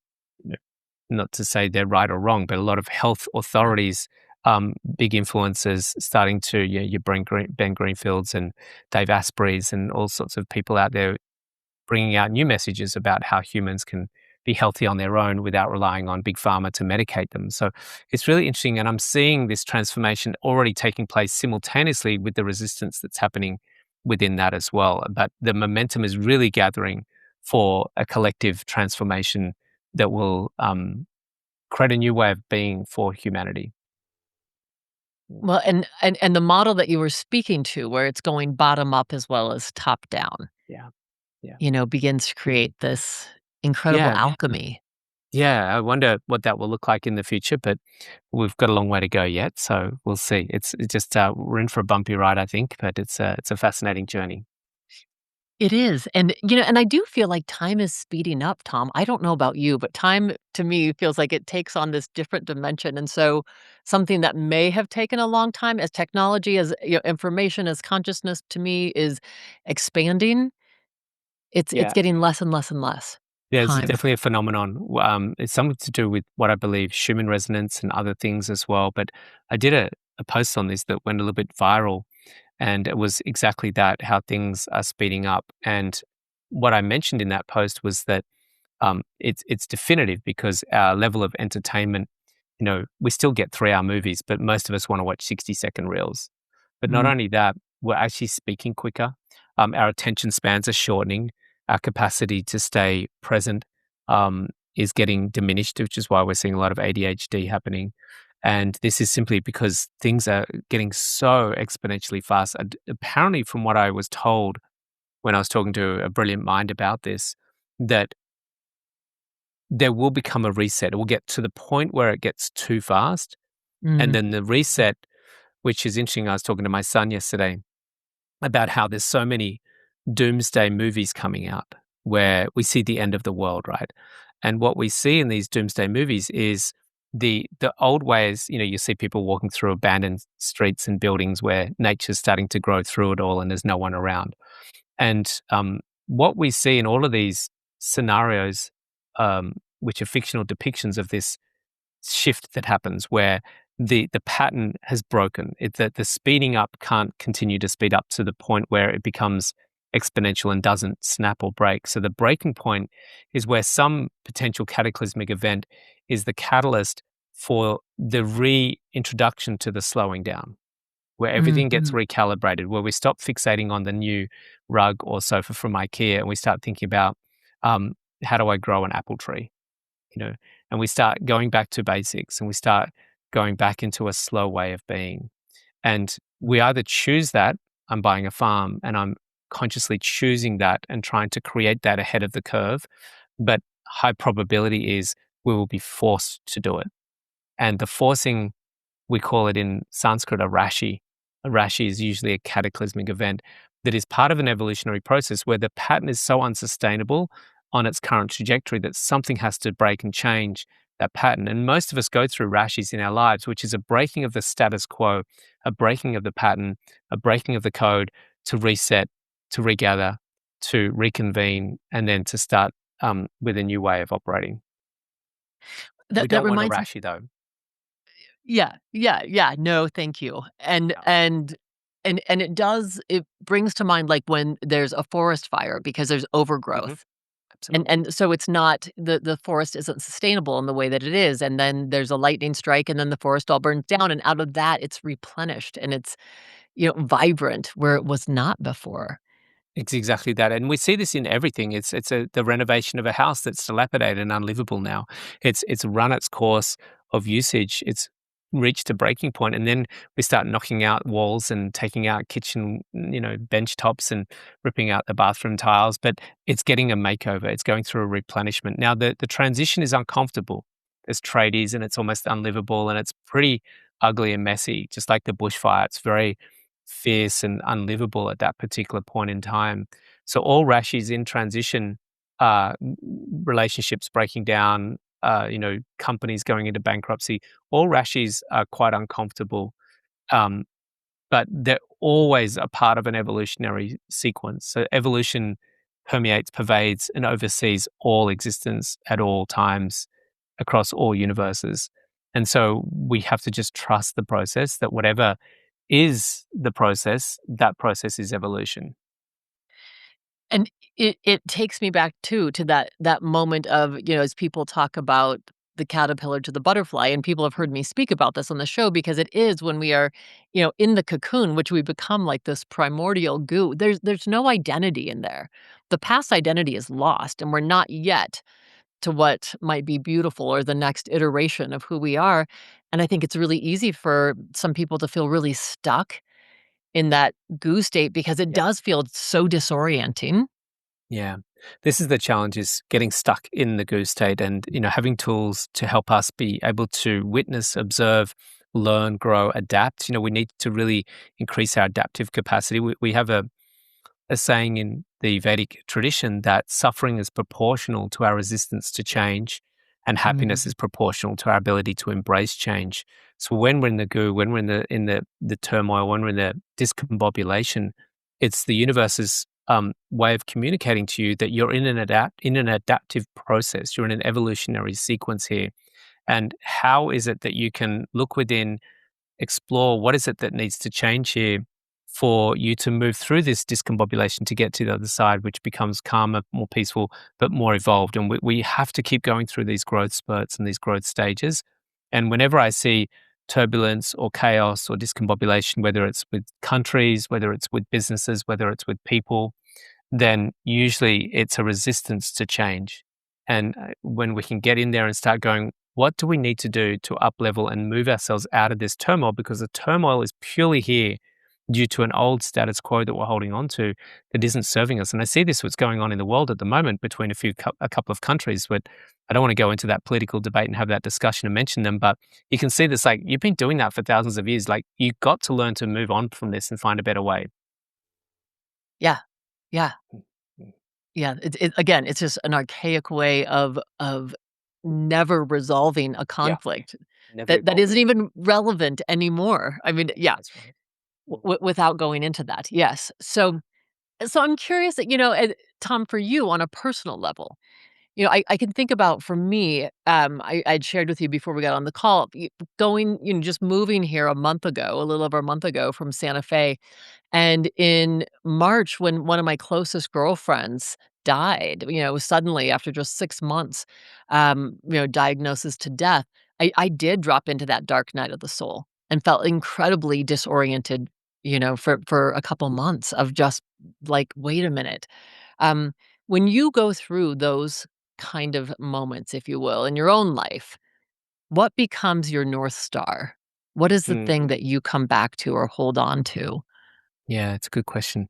not to say they're right or wrong, but a lot of health authorities, big influencers starting to, your Ben Greenfields and Dave Asprey's and all sorts of people out there bringing out new messages about how humans can be healthy on their own without relying on big pharma to medicate them. So it's really interesting. And I'm seeing this transformation already taking place simultaneously with the resistance that's happening within that as well. But the momentum is really gathering for a collective transformation that will create a new way of being for humanity. Well, and the model that you were speaking to where it's going bottom up as well as top down, Yeah. Yeah. begins to create this incredible Yeah. alchemy. Yeah. I wonder what that will look like in the future, but we've got a long way to go yet. So we'll see. It's just, we're in for a bumpy ride, I think, but it's a fascinating journey. It is, and, and I do feel like time is speeding up, Tom. I don't know about you, but time to me feels like it takes on this different dimension, and so something that may have taken a long time as technology, as, information, as consciousness to me is expanding, it's Yeah. getting less and less and less Yeah, it's time. definitely a phenomenon. It's something to do with what I believe Schumann resonance and other things as well. But I did a post on this that went a little bit viral, and it was exactly that how things are speeding up. And what I mentioned in that post was that it's definitive because our level of entertainment, we still get 3 hour movies, but most of us want to watch 60-second reels. But not Mm, only that, we're actually speaking quicker. Our attention spans are shortening. Our capacity to stay present is getting diminished, which is why we're seeing a lot of ADHD happening. And this is simply because things are getting so exponentially fast. Apparently, from what I was told when I was talking to a brilliant mind about this, that there will become a reset. It will get to the point where it gets too fast, and mm. then the reset which is interesting. I was talking to my son yesterday about how there's so many doomsday movies coming out where we see the end of the world, right? And what we see in these doomsday movies is the old ways, you see people walking through abandoned streets and buildings where nature's starting to grow through it all and there's no one around. And what we see in all of these scenarios, which are fictional depictions of this shift that happens where the pattern has broken. That the speeding up can't continue to speed up to the point where it becomes exponential and doesn't snap or break. So the breaking point is where some potential cataclysmic event is the catalyst for the reintroduction to the slowing down, where everything gets Mhm. recalibrated, where we stop fixating on the new rug or sofa from IKEA and we start thinking about um, how do I grow an apple tree? you know, and we start going back to basics and we start going back into a slow way of being. And we either choose that, I'm buying a farm and I'm consciously choosing that and trying to create that ahead of the curve. But high probability is we will be forced to do it. And the forcing, we call it in Sanskrit a rashi. A rashi is usually a cataclysmic event that is part of an evolutionary process where the pattern is so unsustainable on its current trajectory that something has to break and change that pattern. And most of us go through rashis in our lives, which is a breaking of the status quo, a breaking of the pattern, a breaking of the code to reset, to regather, to reconvene, and then to start with a new way of operating. We That don't want a reminds me. rashi though. Yeah, yeah, yeah, no, thank you. Yeah. And it brings to mind, like, when there's a forest fire because there's Hmm. overgrowth. Absolutely. And so it's not the forest isn't sustainable in the way that it is, and then there's a lightning strike, and then the forest all burns down, and out of that, it's replenished, and it's, vibrant where it was not before. It's exactly that, and we see this in everything. The renovation of a house that's dilapidated and unlivable now. It's run its course of usage. It's reached a breaking point, and then we start knocking out walls and taking out kitchen, bench tops and ripping out the bathroom tiles. But it's getting a makeover. It's going through a replenishment. Now the transition is uncomfortable. There's tradies, and it's almost unlivable, and it's pretty ugly and messy, just like the bushfire. It's very fierce and unlivable at that particular point in time. So all rashis in transition, relationships breaking down, companies going into bankruptcy, all rashis are quite uncomfortable, um, but they're always a part of an evolutionary sequence. So evolution permeates, pervades, and oversees all existence at all times across all universes. And so we have to just trust the process that whatever is the process, that process is evolution. And it takes me back too to that moment of, as people talk about the caterpillar to the butterfly, and people have heard me speak about this on the show because it is when we are, in the cocoon, which we become like this primordial goo. There's no identity in there. The past identity is lost, and we're not yet to what might be beautiful or the next iteration of who we are. And I think it's really easy for some people to feel really stuck in that goo state because it Yeah. does feel so disorienting. Yeah. This is the challenge is getting stuck in the goo state and, having tools to help us be able to witness, observe, learn, grow, adapt. We need to really increase our adaptive capacity. We have a saying in the Vedic tradition that suffering is proportional to our resistance to change and happiness Mhm. is proportional to our ability to embrace change. So when we're in the goo, when we're in the turmoil, when we're in the discombobulation, it's the universe's way of communicating to you that you're in an adaptive process. You're in an evolutionary sequence here. And how is it that you can look within, explore what is it that needs to change here for you to move through this discombobulation to get to the other side, which becomes calmer, more peaceful, but more evolved. And we have to keep going through these growth spurts and these growth stages. And whenever I see turbulence or chaos or discombobulation, whether it's with countries, whether it's with businesses, whether it's with people, then usually it's a resistance to change. And when we can get in there and start going, what do we need to do to up level and move ourselves out of this turmoil? Because the turmoil is purely here due to an old status quo that we're holding on to that isn't serving us. And I see this what's going on in the world at the moment between a couple of countries, but I don't want to go into that political debate and have that discussion and mention them, but you can see this, like, you've been doing that for thousands of years. Like, you got to learn to move on from this and find a better way. Yeah. Yeah. Mm, mm. Yeah. Again, it's just an archaic way of never resolving a Yeah, conflict never that isn't evolving. even relevant anymore. I mean, yeah, That's right. Mm, without going into that. Yes. So I'm curious that, Tom, for you on a personal level, I can think about for me, I'd shared with you before we got on the call, going, just moving here a month ago, a little over a month ago from Santa Fe. And in March, when one of my closest girlfriends died, suddenly after just 6 months, diagnosis to death, I did drop into that dark night of the soul and felt incredibly disoriented, for a couple months of just like, "Wait a minute." Um, when you go through those kind of moments, if you will, in your own life, what becomes your North Star? What is the mm. thing that you come back to or hold on to? Yeah, it's a good question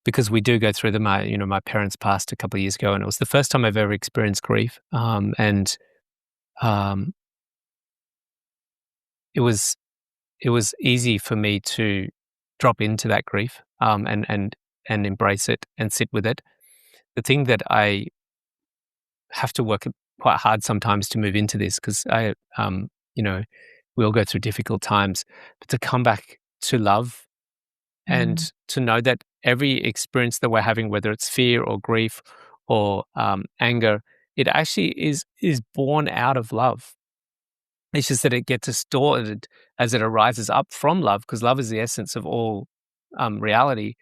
because we do go through them. My parents passed a couple of years ago, and it was the first time I've ever experienced grief. And um, it was it was easy for me to drop into that grief, and embrace it and sit with it. The thing that I have to work quite hard sometimes to move into this because you know, we all go through difficult times, but to come back to love Mm, and to know that every experience that we're having, whether it's fear or grief or anger, it actually is born out of love. It's just that it gets distorted as it arises up from love, because love is the essence of all reality,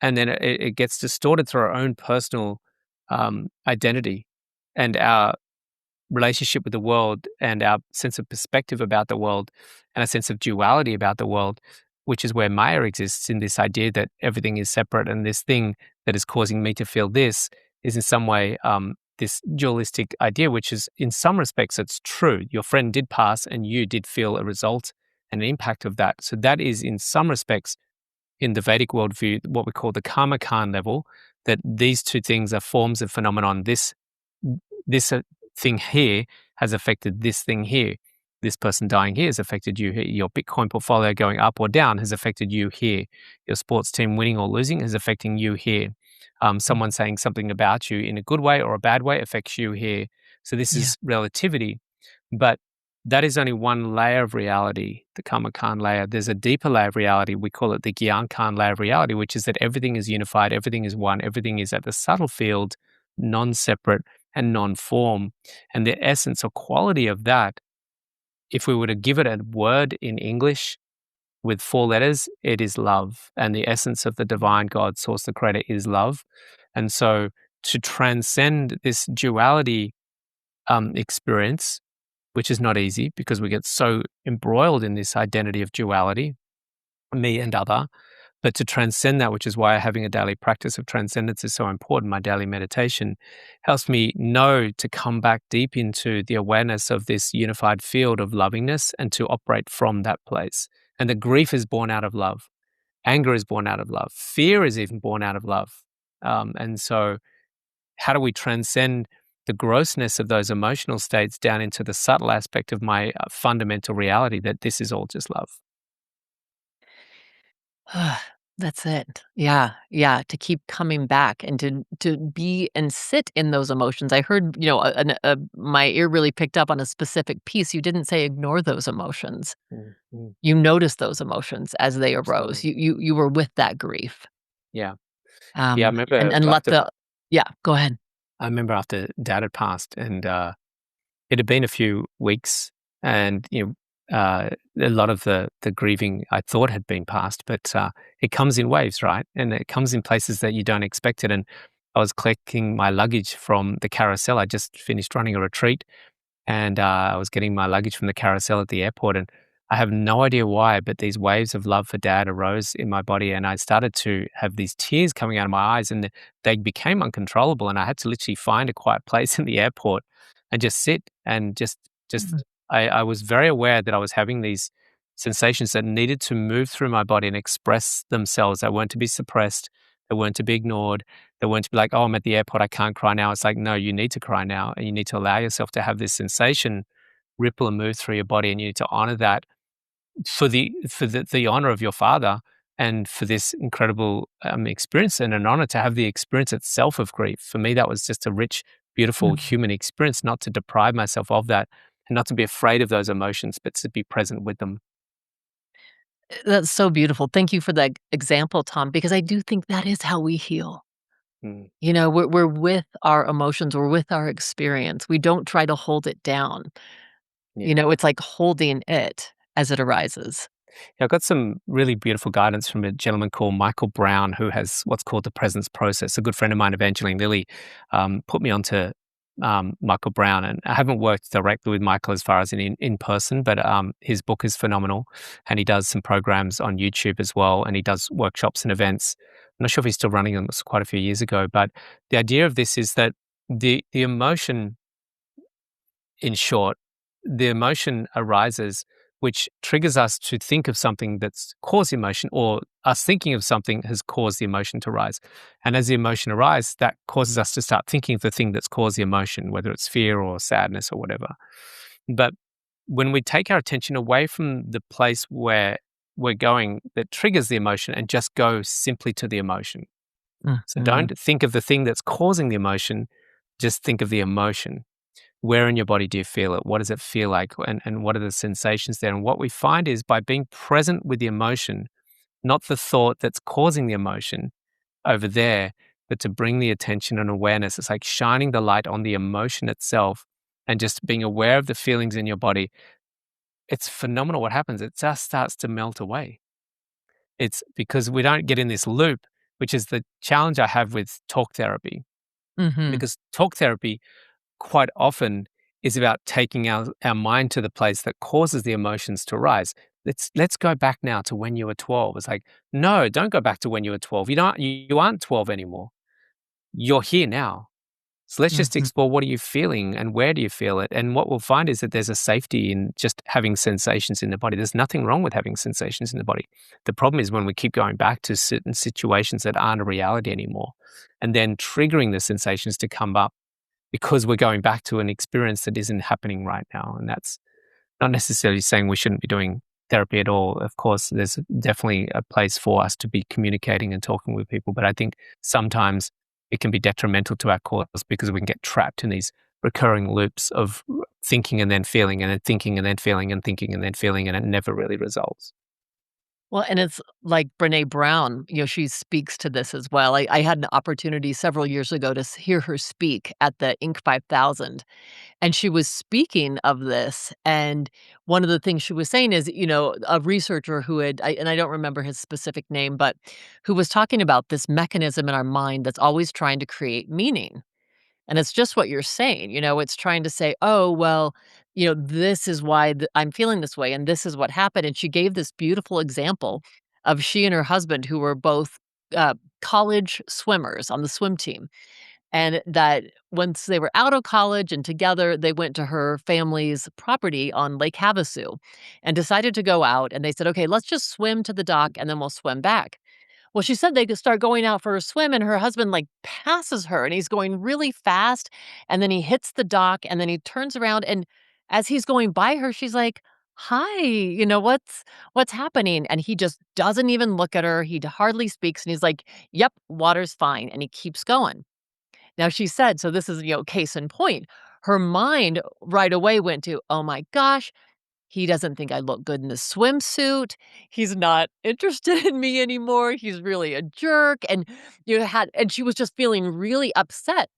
and then it gets distorted through our own personal identity and our relationship with the world and our sense of perspective about the world and a sense of duality about the world, which is where Maya exists in this idea that everything is separate and this thing that is causing me to feel this is in some way this dualistic idea, which is in some respects it's true. Your friend did pass and you did feel a result and an impact of that. So that is in some respects in the Vedic worldview what we call the karma khan level, that these two things are forms of phenomenon. This thing here has affected this thing here. This person dying here has affected you here. Your Bitcoin portfolio going up or down has affected you here. Your sports team winning or losing is affecting you here. mm, Someone saying something about you in a good way or a bad way affects you here. So this yeah, is relativity, but that is only one layer of reality, the karma khan layer. There's a deeper layer of reality. We call it the gyan khan layer of reality, which is that everything is unified, everything is one, everything is at the subtle field, non-separate and non-form. And the essence or quality of that, if we were to give it a word in English with 4 letters, it is love. And the essence of the divine God, source, the creator is love. And so to transcend this duality experience, which is not easy because we get so embroiled in this identity of duality, me and other, but to transcend that, which is why having a daily practice of transcendence is so important, my daily meditation helps me know to come back deep into the awareness of this unified field of lovingness and to operate from that place. And the grief is born out of love. Anger is born out of love. Fear is even born out of love. And so, how do we transcend the grossness of those emotional states down into the subtle aspect of my fundamental reality that this is all just love? that's it. Yeah, yeah, to keep coming back and to be and sit in those emotions. I heard, my ear really picked up on a specific piece. You didn't say ignore those emotions. Mm, mm, You noticed those emotions as they arose. absolutely. You were with that grief. Yeah. Yeah, And let the Yeah, go ahead. I remember after dad had passed and, it had been a few weeks and, a lot of the grieving I thought had been past, but, it comes in waves, right? And it comes in places that you don't expect it, and I was collecting my luggage from the carousel. I just finished running a retreat and I was getting my luggage from the carousel at the airport, and I have no idea why, but these waves of love for dad arose in my body, and I started to have these tears coming out of my eyes, and they became uncontrollable, and I had to literally find a quiet place in the airport and just sit and just Mhm. I was very aware that I was having these. sensations that needed to move through my body and express themselves. They weren't to be suppressed. They weren't to be ignored. They weren't to be like, oh, I'm at the airport. I can't cry now. It's like, no, you need to cry now. And you need to allow yourself to have this sensation ripple and move through your body. And you need to honor that for the honor of your father and for this incredible experience, and an honor to have the experience itself of grief. For me, that was just a rich, beautiful Mhm. human experience, not to deprive myself of that and not to be afraid of those emotions, but to be present with them. That's so beautiful. Thank you for that example, Tom, because I do think that is how we heal. Mm, We're with our emotions, we're with our experience. We don't try to hold it down. yeah. It's like holding it as it arises. Yeah, I got some really beautiful guidance from a gentleman called Michael Brown, who has what's called the presence process. A good friend of mine, Evangeline Lilly, put me onto Michael Brown, and I haven't worked directly with Michael as far as in person, but his book is phenomenal, and he does some programs on YouTube as well, and he does workshops and events. I'm not sure if he's still running them; it was quite a few years ago, but the idea of this is that the emotion, in short, the emotion arises, which triggers us to think of something that's caused the emotion, or us thinking of something has caused the emotion to rise. And as the emotion arises, that causes us to start thinking of the thing that's caused the emotion, whether it's fear or sadness or whatever. But when we take our attention away from the place where we're going that triggers the emotion and just go simply to the emotion. So Mhm. don't think of the thing that's causing the emotion, just think of the emotion. Where in your body do you feel it? What does it feel like? And what are the sensations there? And what we find is by being present with the emotion, not the thought that's causing the emotion over there, but to bring the attention and awareness. It's like shining the light on the emotion itself and just being aware of the feelings in your body. It's phenomenal what happens. It just starts to melt away. It's because we don't get in this loop, which is the challenge I have with talk therapy. Mhm. Because talk therapy quite often is about taking our mind to the place that causes the emotions to rise. Let's go back now to when you were 12. It's like, no, don't go back to when you were 12. You aren't 12 anymore. You're here now. So let's just Mhm. explore, what are you feeling and where do you feel it? And what we'll find is that there's a safety in just having sensations in the body. There's nothing wrong with having sensations in the body. The problem is when we keep going back to certain situations that aren't a reality anymore and then triggering the sensations to come up because we're going back to an experience that isn't happening right now. And that's not necessarily saying we shouldn't be doing therapy at all. Of course, there's definitely a place for us to be communicating and talking with people. But I think sometimes it can be detrimental to our cause because we can get trapped in these recurring loops of thinking and then feeling and then thinking and then feeling and thinking and then feeling, and it never really resolves. Well, and it's like Brené Brown, she speaks to this as well. I had an opportunity several years ago to hear her speak at the Inc. 5000. And she was speaking of this, and one of the things she was saying is, a researcher who and I don't remember his specific name, but who was talking about this mechanism in our mind that's always trying to create meaning. And it's just what you're saying, it's trying to say, "Oh, well, this is why I'm feeling this way, and this is what happened." And she gave this beautiful example of she and her husband who were both college swimmers on the swim team, and that once they were out of college and together, they went to her family's property on Lake Havasu and decided to go out. And they said, okay, let's just swim to the dock and then we'll swim back. Well, she said they could start going out for a swim and her husband like passes her and he's going really fast. And then he hits the dock and then he turns around. And as he's going by her, she's like, hi, what's happening? And he just doesn't even look at her. He hardly speaks. And he's like, yep, water's fine. And he keeps going. Now she said, so this is, case in point, her mind right away went to, "Oh my gosh, he doesn't think I look good in this swimsuit. He's not interested in me anymore. He's really a jerk." And she was just feeling really upset.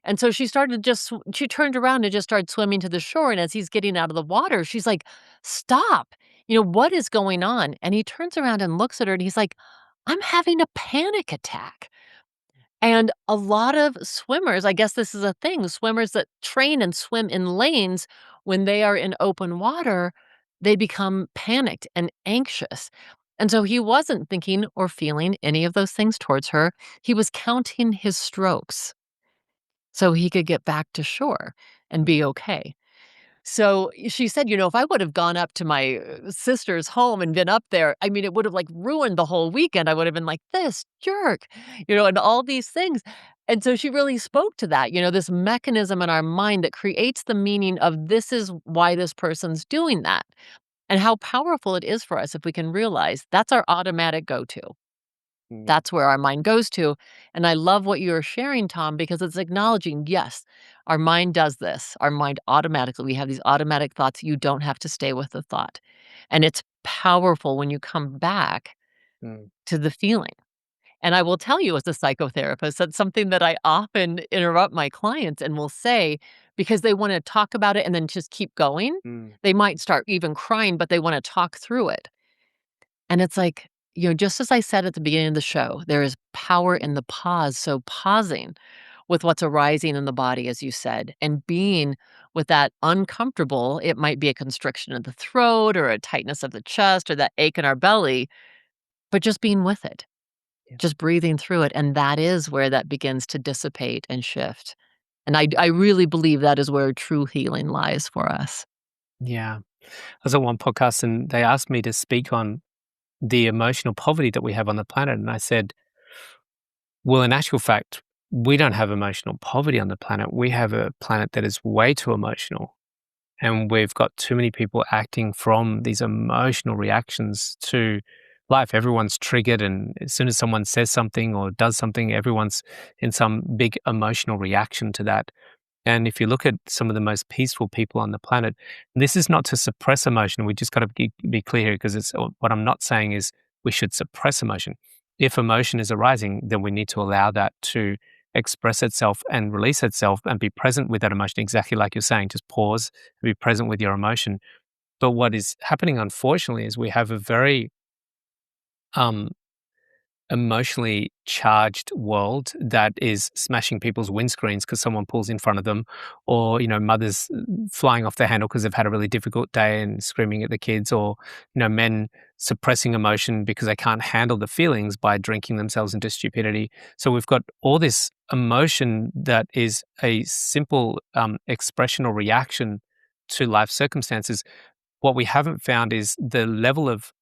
And so she turned around and just started swimming to the shore. And as he's getting out of the water, she's like, "Stop. What is going on?" And he turns around and looks at her and he's like, "I'm having a panic attack." And a lot of swimmers, I guess this is a thing, swimmers that train and swim in lanes, when they are in open water, they become panicked and anxious. And so he wasn't thinking or feeling any of those things towards her. He was counting his strokes so he could get back to shore and be okay. So she said, if I would have gone up to my sister's home and been up there, I mean, it would have like ruined the whole weekend. I would have been like, this jerk, and all these things. And so she really spoke to that, this mechanism in our mind that creates the meaning of this is why this person's doing that, and how powerful it is for us if we can realize that's our automatic go to. Mm, That's where our mind goes to, and I love what you're sharing, Tom, because it's acknowledging, yes, our mind does this. Our mind automatically we have these automatic thoughts, you don't have to stay with the thought, and it's powerful when you come back mm, to the feeling, and I will tell you as a psychotherapist, that's something that I often interrupt my clients and will say because they wanna talk about it and then just keep going. mm, They might start even crying, but they wanna talk through it. And it's like, just as I said at the beginning of the show, there is power in the pause. So pausing with what's arising in the body, as you said, and being with that uncomfortable, it might be a constriction of the throat or a tightness of the chest or that ache in our belly, but just being with it, yeah. just breathing through it. And that is where that begins to dissipate and shift. And I really believe that is where true healing lies for us. Yeah. I was on one podcast and they asked me to speak on the emotional poverty that we have on the planet. And I said, well, in actual fact, we don't have emotional poverty on the planet. We have a planet that is way too emotional. And we've got too many people acting from these emotional reactions to life. Everyone's triggered. And as soon as someone says something or does something, everyone's in some big emotional reaction to that. And if you look at some of the most peaceful people on the planet, this is not to suppress emotion. We just got to be clear here because it's what I'm not saying is we should suppress emotion. If emotion is arising, then we need to allow that to express itself and release itself and be present with that emotion, exactly like you're saying. Just pause and be present with your emotion. But what is happening, unfortunately, is we have a very um, emotionally charged world that is smashing people's windscreens because someone pulls in front of them, or mothers flying off the handle because they've had a really difficult day and screaming at the kids, or men suppressing emotion because they can't handle the feelings by drinking themselves into stupidity. So we've got all this emotion that is a simple expression or reaction to life circumstances. What we haven't found is the level of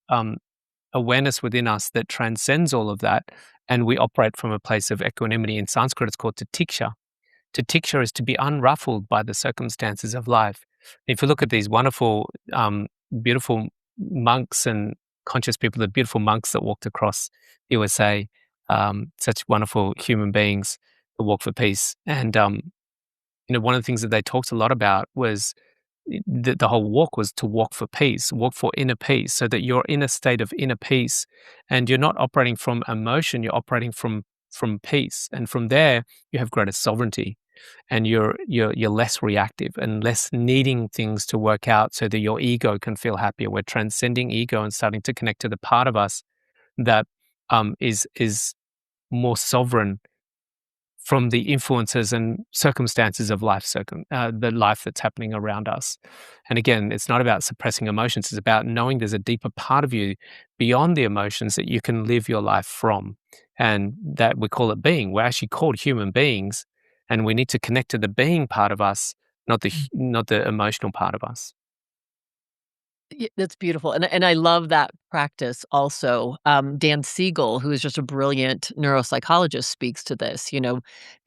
awareness within us that transcends all of that. And we operate from a place of equanimity. In Sanskrit, it's called titiksha. Titiksha is to be unruffled by the circumstances of life. If you look at these wonderful, beautiful monks and conscious people, the beautiful monks that walked across USA, such wonderful human beings that walk for peace. And, one of the things that they talked a lot about was the whole walk was to walk for peace, walk for inner peace, so that you're in a state of inner peace, and you're not operating from emotion. You're operating from peace, and from there you have greater sovereignty, and you're less reactive and less needing things to work out, so that your ego can feel happier. We're transcending ego and starting to connect to the part of us that is more sovereign from the influences and circumstances of life, the life that's happening around us. And again, it's not about suppressing emotions. It's about knowing there's a deeper part of you beyond the emotions that you can live your life from. And that we call it being. We're actually called human beings, and we need to connect to the being part of us, not the emotional part of us. That's beautiful, and I love that practice also. Dan Siegel, who is just a brilliant neuropsychologist, speaks to this,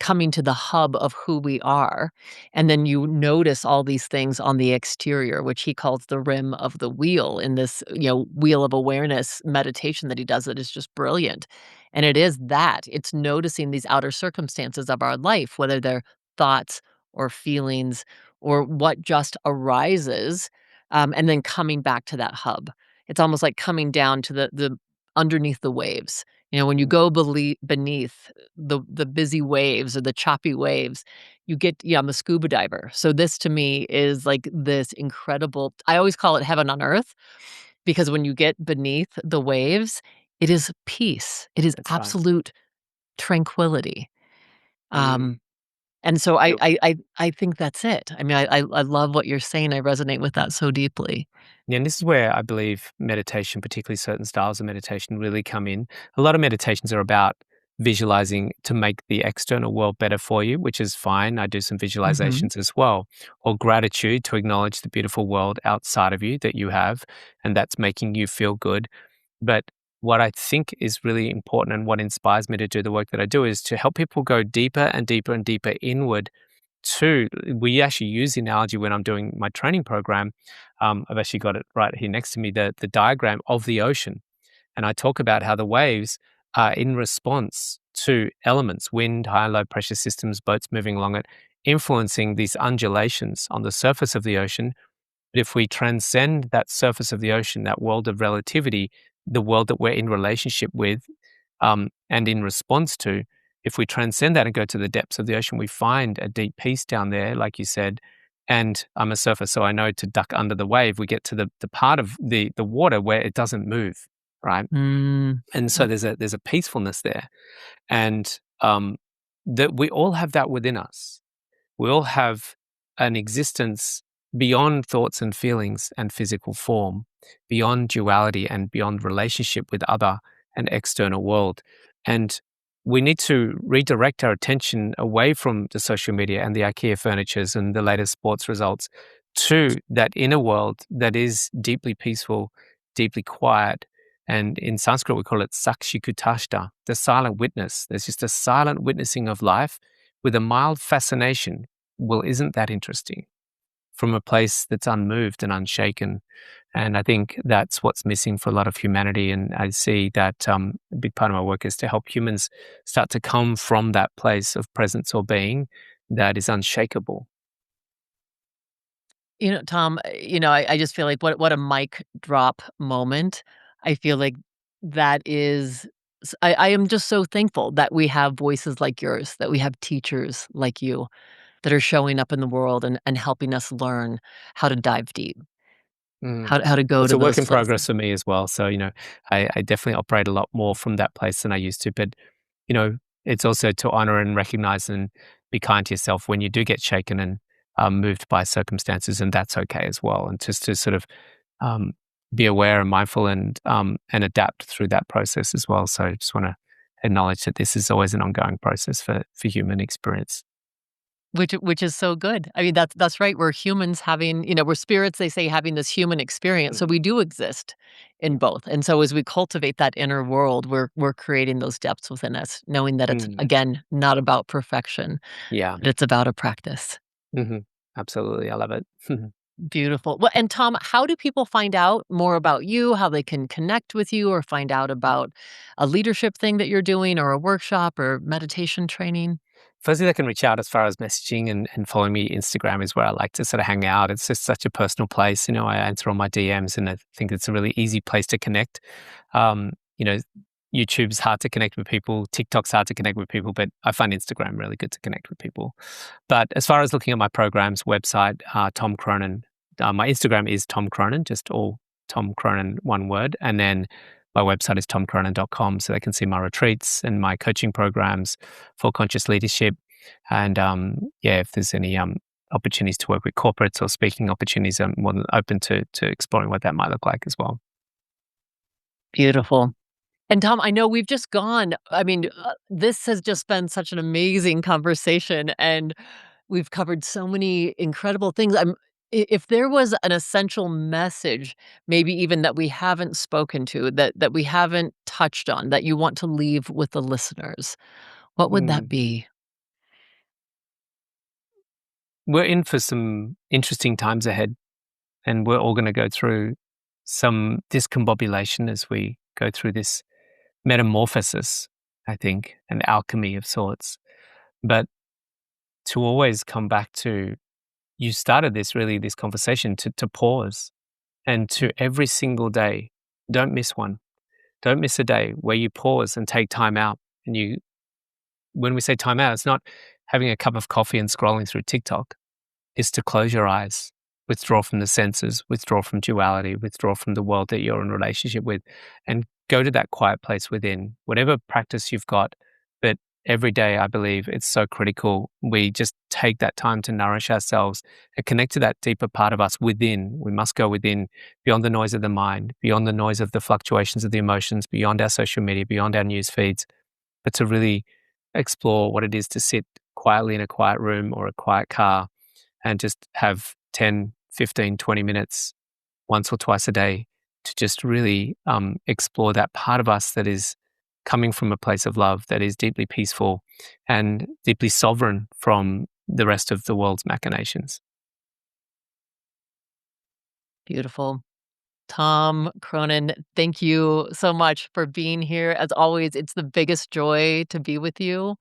coming to the hub of who we are, and then you notice all these things on the exterior, which he calls the rim of the wheel in this, wheel of awareness meditation that he does that is just brilliant, and it is that. It's noticing these outer circumstances of our life, whether they're thoughts or feelings or what just arises, and then coming back to that hub. It's almost like coming down to the underneath the waves. When you Mm, go beneath the busy waves or the choppy waves, you get yeah, I'm a scuba diver. So this to me is like this incredible I always call it heaven on earth because when you get beneath the waves, it is peace. It is that's right. absolute tranquility. Mm, Um, and so I yep. I I I think that's it. I mean, I love what you're saying. I resonate with that so deeply. Yeah, and this is where I believe meditation, particularly certain styles of meditation, really come in. A lot of meditations are about visualizing to make the external world better for you, which is fine. I do some Mhm. visualizations as well, or gratitude to acknowledge the beautiful world outside of you that you have, and that's making you feel good. But what I think is really important and what inspires me to do the work that I do is to help people go deeper and deeper and deeper inward to, we actually use the analogy when I'm doing my training program. I've actually got it right here next to me, the diagram of the ocean. And I talk about how the waves are in response to elements, wind, high and low pressure systems, boats moving along it, influencing these undulations on the surface of the ocean. But if we transcend that surface of the ocean, that world of relativity, the world that we're in relationship with and in response to, if we transcend that and go to the depths of the ocean, we find a deep peace down there, like you said. And I'm a surfer, so I know to duck under the wave. We get to the part of the water where it doesn't move, right? Mm. And so there's a peacefulness there, and that we all have that within us. We all have an existence beyond thoughts and feelings and physical form, beyond duality and beyond relationship with other and external world. And we need to redirect our attention away from the social media and the IKEA furnitures and the latest sports results to that inner world that is deeply peaceful, deeply quiet. And in Sanskrit, we call it sakshikutashta, the silent witness. There's just a silent witnessing of life with a mild fascination. Well, isn't that interesting? From a place that's unmoved and unshaken. And I think that's what's missing for a lot of humanity. And I see that a big part of my work is to help humans start to come from that place of presence or being that is unshakable. Tom, I just feel like what a mic drop moment. I feel like that is I am just so thankful that we have voices like yours, that we have teachers like you that are showing up in the world and helping us learn how to dive deep, Mm. how to Well, go it's to a work those in places. progress for me as well. So, I definitely operate a lot more from that place than I used to. But, you know, it's also to honor and recognize and be kind to yourself when you do get shaken and moved by circumstances, and that's okay as well. And just to sort of um, be aware and mindful and adapt through that process as well. So, I just want to acknowledge that this is always an ongoing process for human experience. Which is so good. I mean, that's right. We're humans having, we're spirits, they say, having this human experience. So Mhm. we do exist in both. And so as we cultivate that inner world, we're creating those depths within us, knowing that it's Mm. again not about perfection, Yeah. but it's about a practice. Hmm. Absolutely. I love it. Beautiful. Well, and Tom, how do people find out more about you, how they can connect with you or find out about a leadership thing that you're doing or a workshop or meditation training? Firstly, they can reach out as far as messaging and following me. Instagram is where I like to sort of hang out. It's just such a personal place. I answer all my DMs and I think it's a really easy place to connect. Um, you know, YouTube's hard to connect with people. TikTok's hard to connect with people, but I find Instagram really good to connect with people. But as far as looking at my program's website, Tom Cronin, my Instagram is Tom Cronin, just all Tom Cronin, one word. And then my website is tomcronin.com, so they can see my retreats and my coaching programs for conscious leadership. And yeah, if there's any opportunities to work with corporates or speaking opportunities, I'm more than open to exploring what that might look like as well. Beautiful. And Tom, I know we've just gone. I mean, this has just been such an amazing conversation, and we've covered so many incredible things. If there was an essential message, maybe even that we haven't spoken to, that we haven't touched on, that you want to leave with the listeners, what would that Mm. be? We're in for some interesting times ahead, and we're all going to go through some discombobulation as we go through this metamorphosis, I think, an alchemy of sorts. But to always come back to, you started this conversation to pause and to every single day, don't miss one. Don't miss a day where you pause and take time out. And when we say time out, it's not having a cup of coffee and scrolling through TikTok. Is to close your eyes, withdraw from the senses, withdraw from duality, withdraw from the world that you're in relationship with, and go to that quiet place within, whatever practice you've got. But every day, I believe it's so critical. We just take that time to nourish ourselves and connect to that deeper part of us within. We must go within, beyond the noise of the mind, beyond the noise of the fluctuations of the emotions, beyond our social media, beyond our news feeds, but to really explore what it is to sit quietly in a quiet room or a quiet car and just have 10, 15, 20 minutes once or twice a day to just really explore that part of us that is coming from a place of love, that is deeply peaceful and deeply sovereign from the rest of the world's machinations. Beautiful. Tom Cronin, thank you so much for being here. As always, it's the biggest joy to be with you.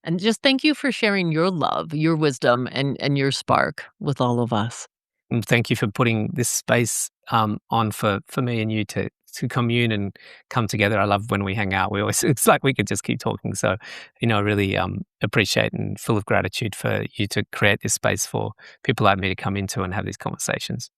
And just thank you for sharing your love, your wisdom, and your spark with all of us. And thank you for putting this space on for me and you to commune and come together. I love when we hang out. We always it's like we could just keep talking. So, I really appreciate and full of gratitude for you to create this space for people like me to come into and have these conversations.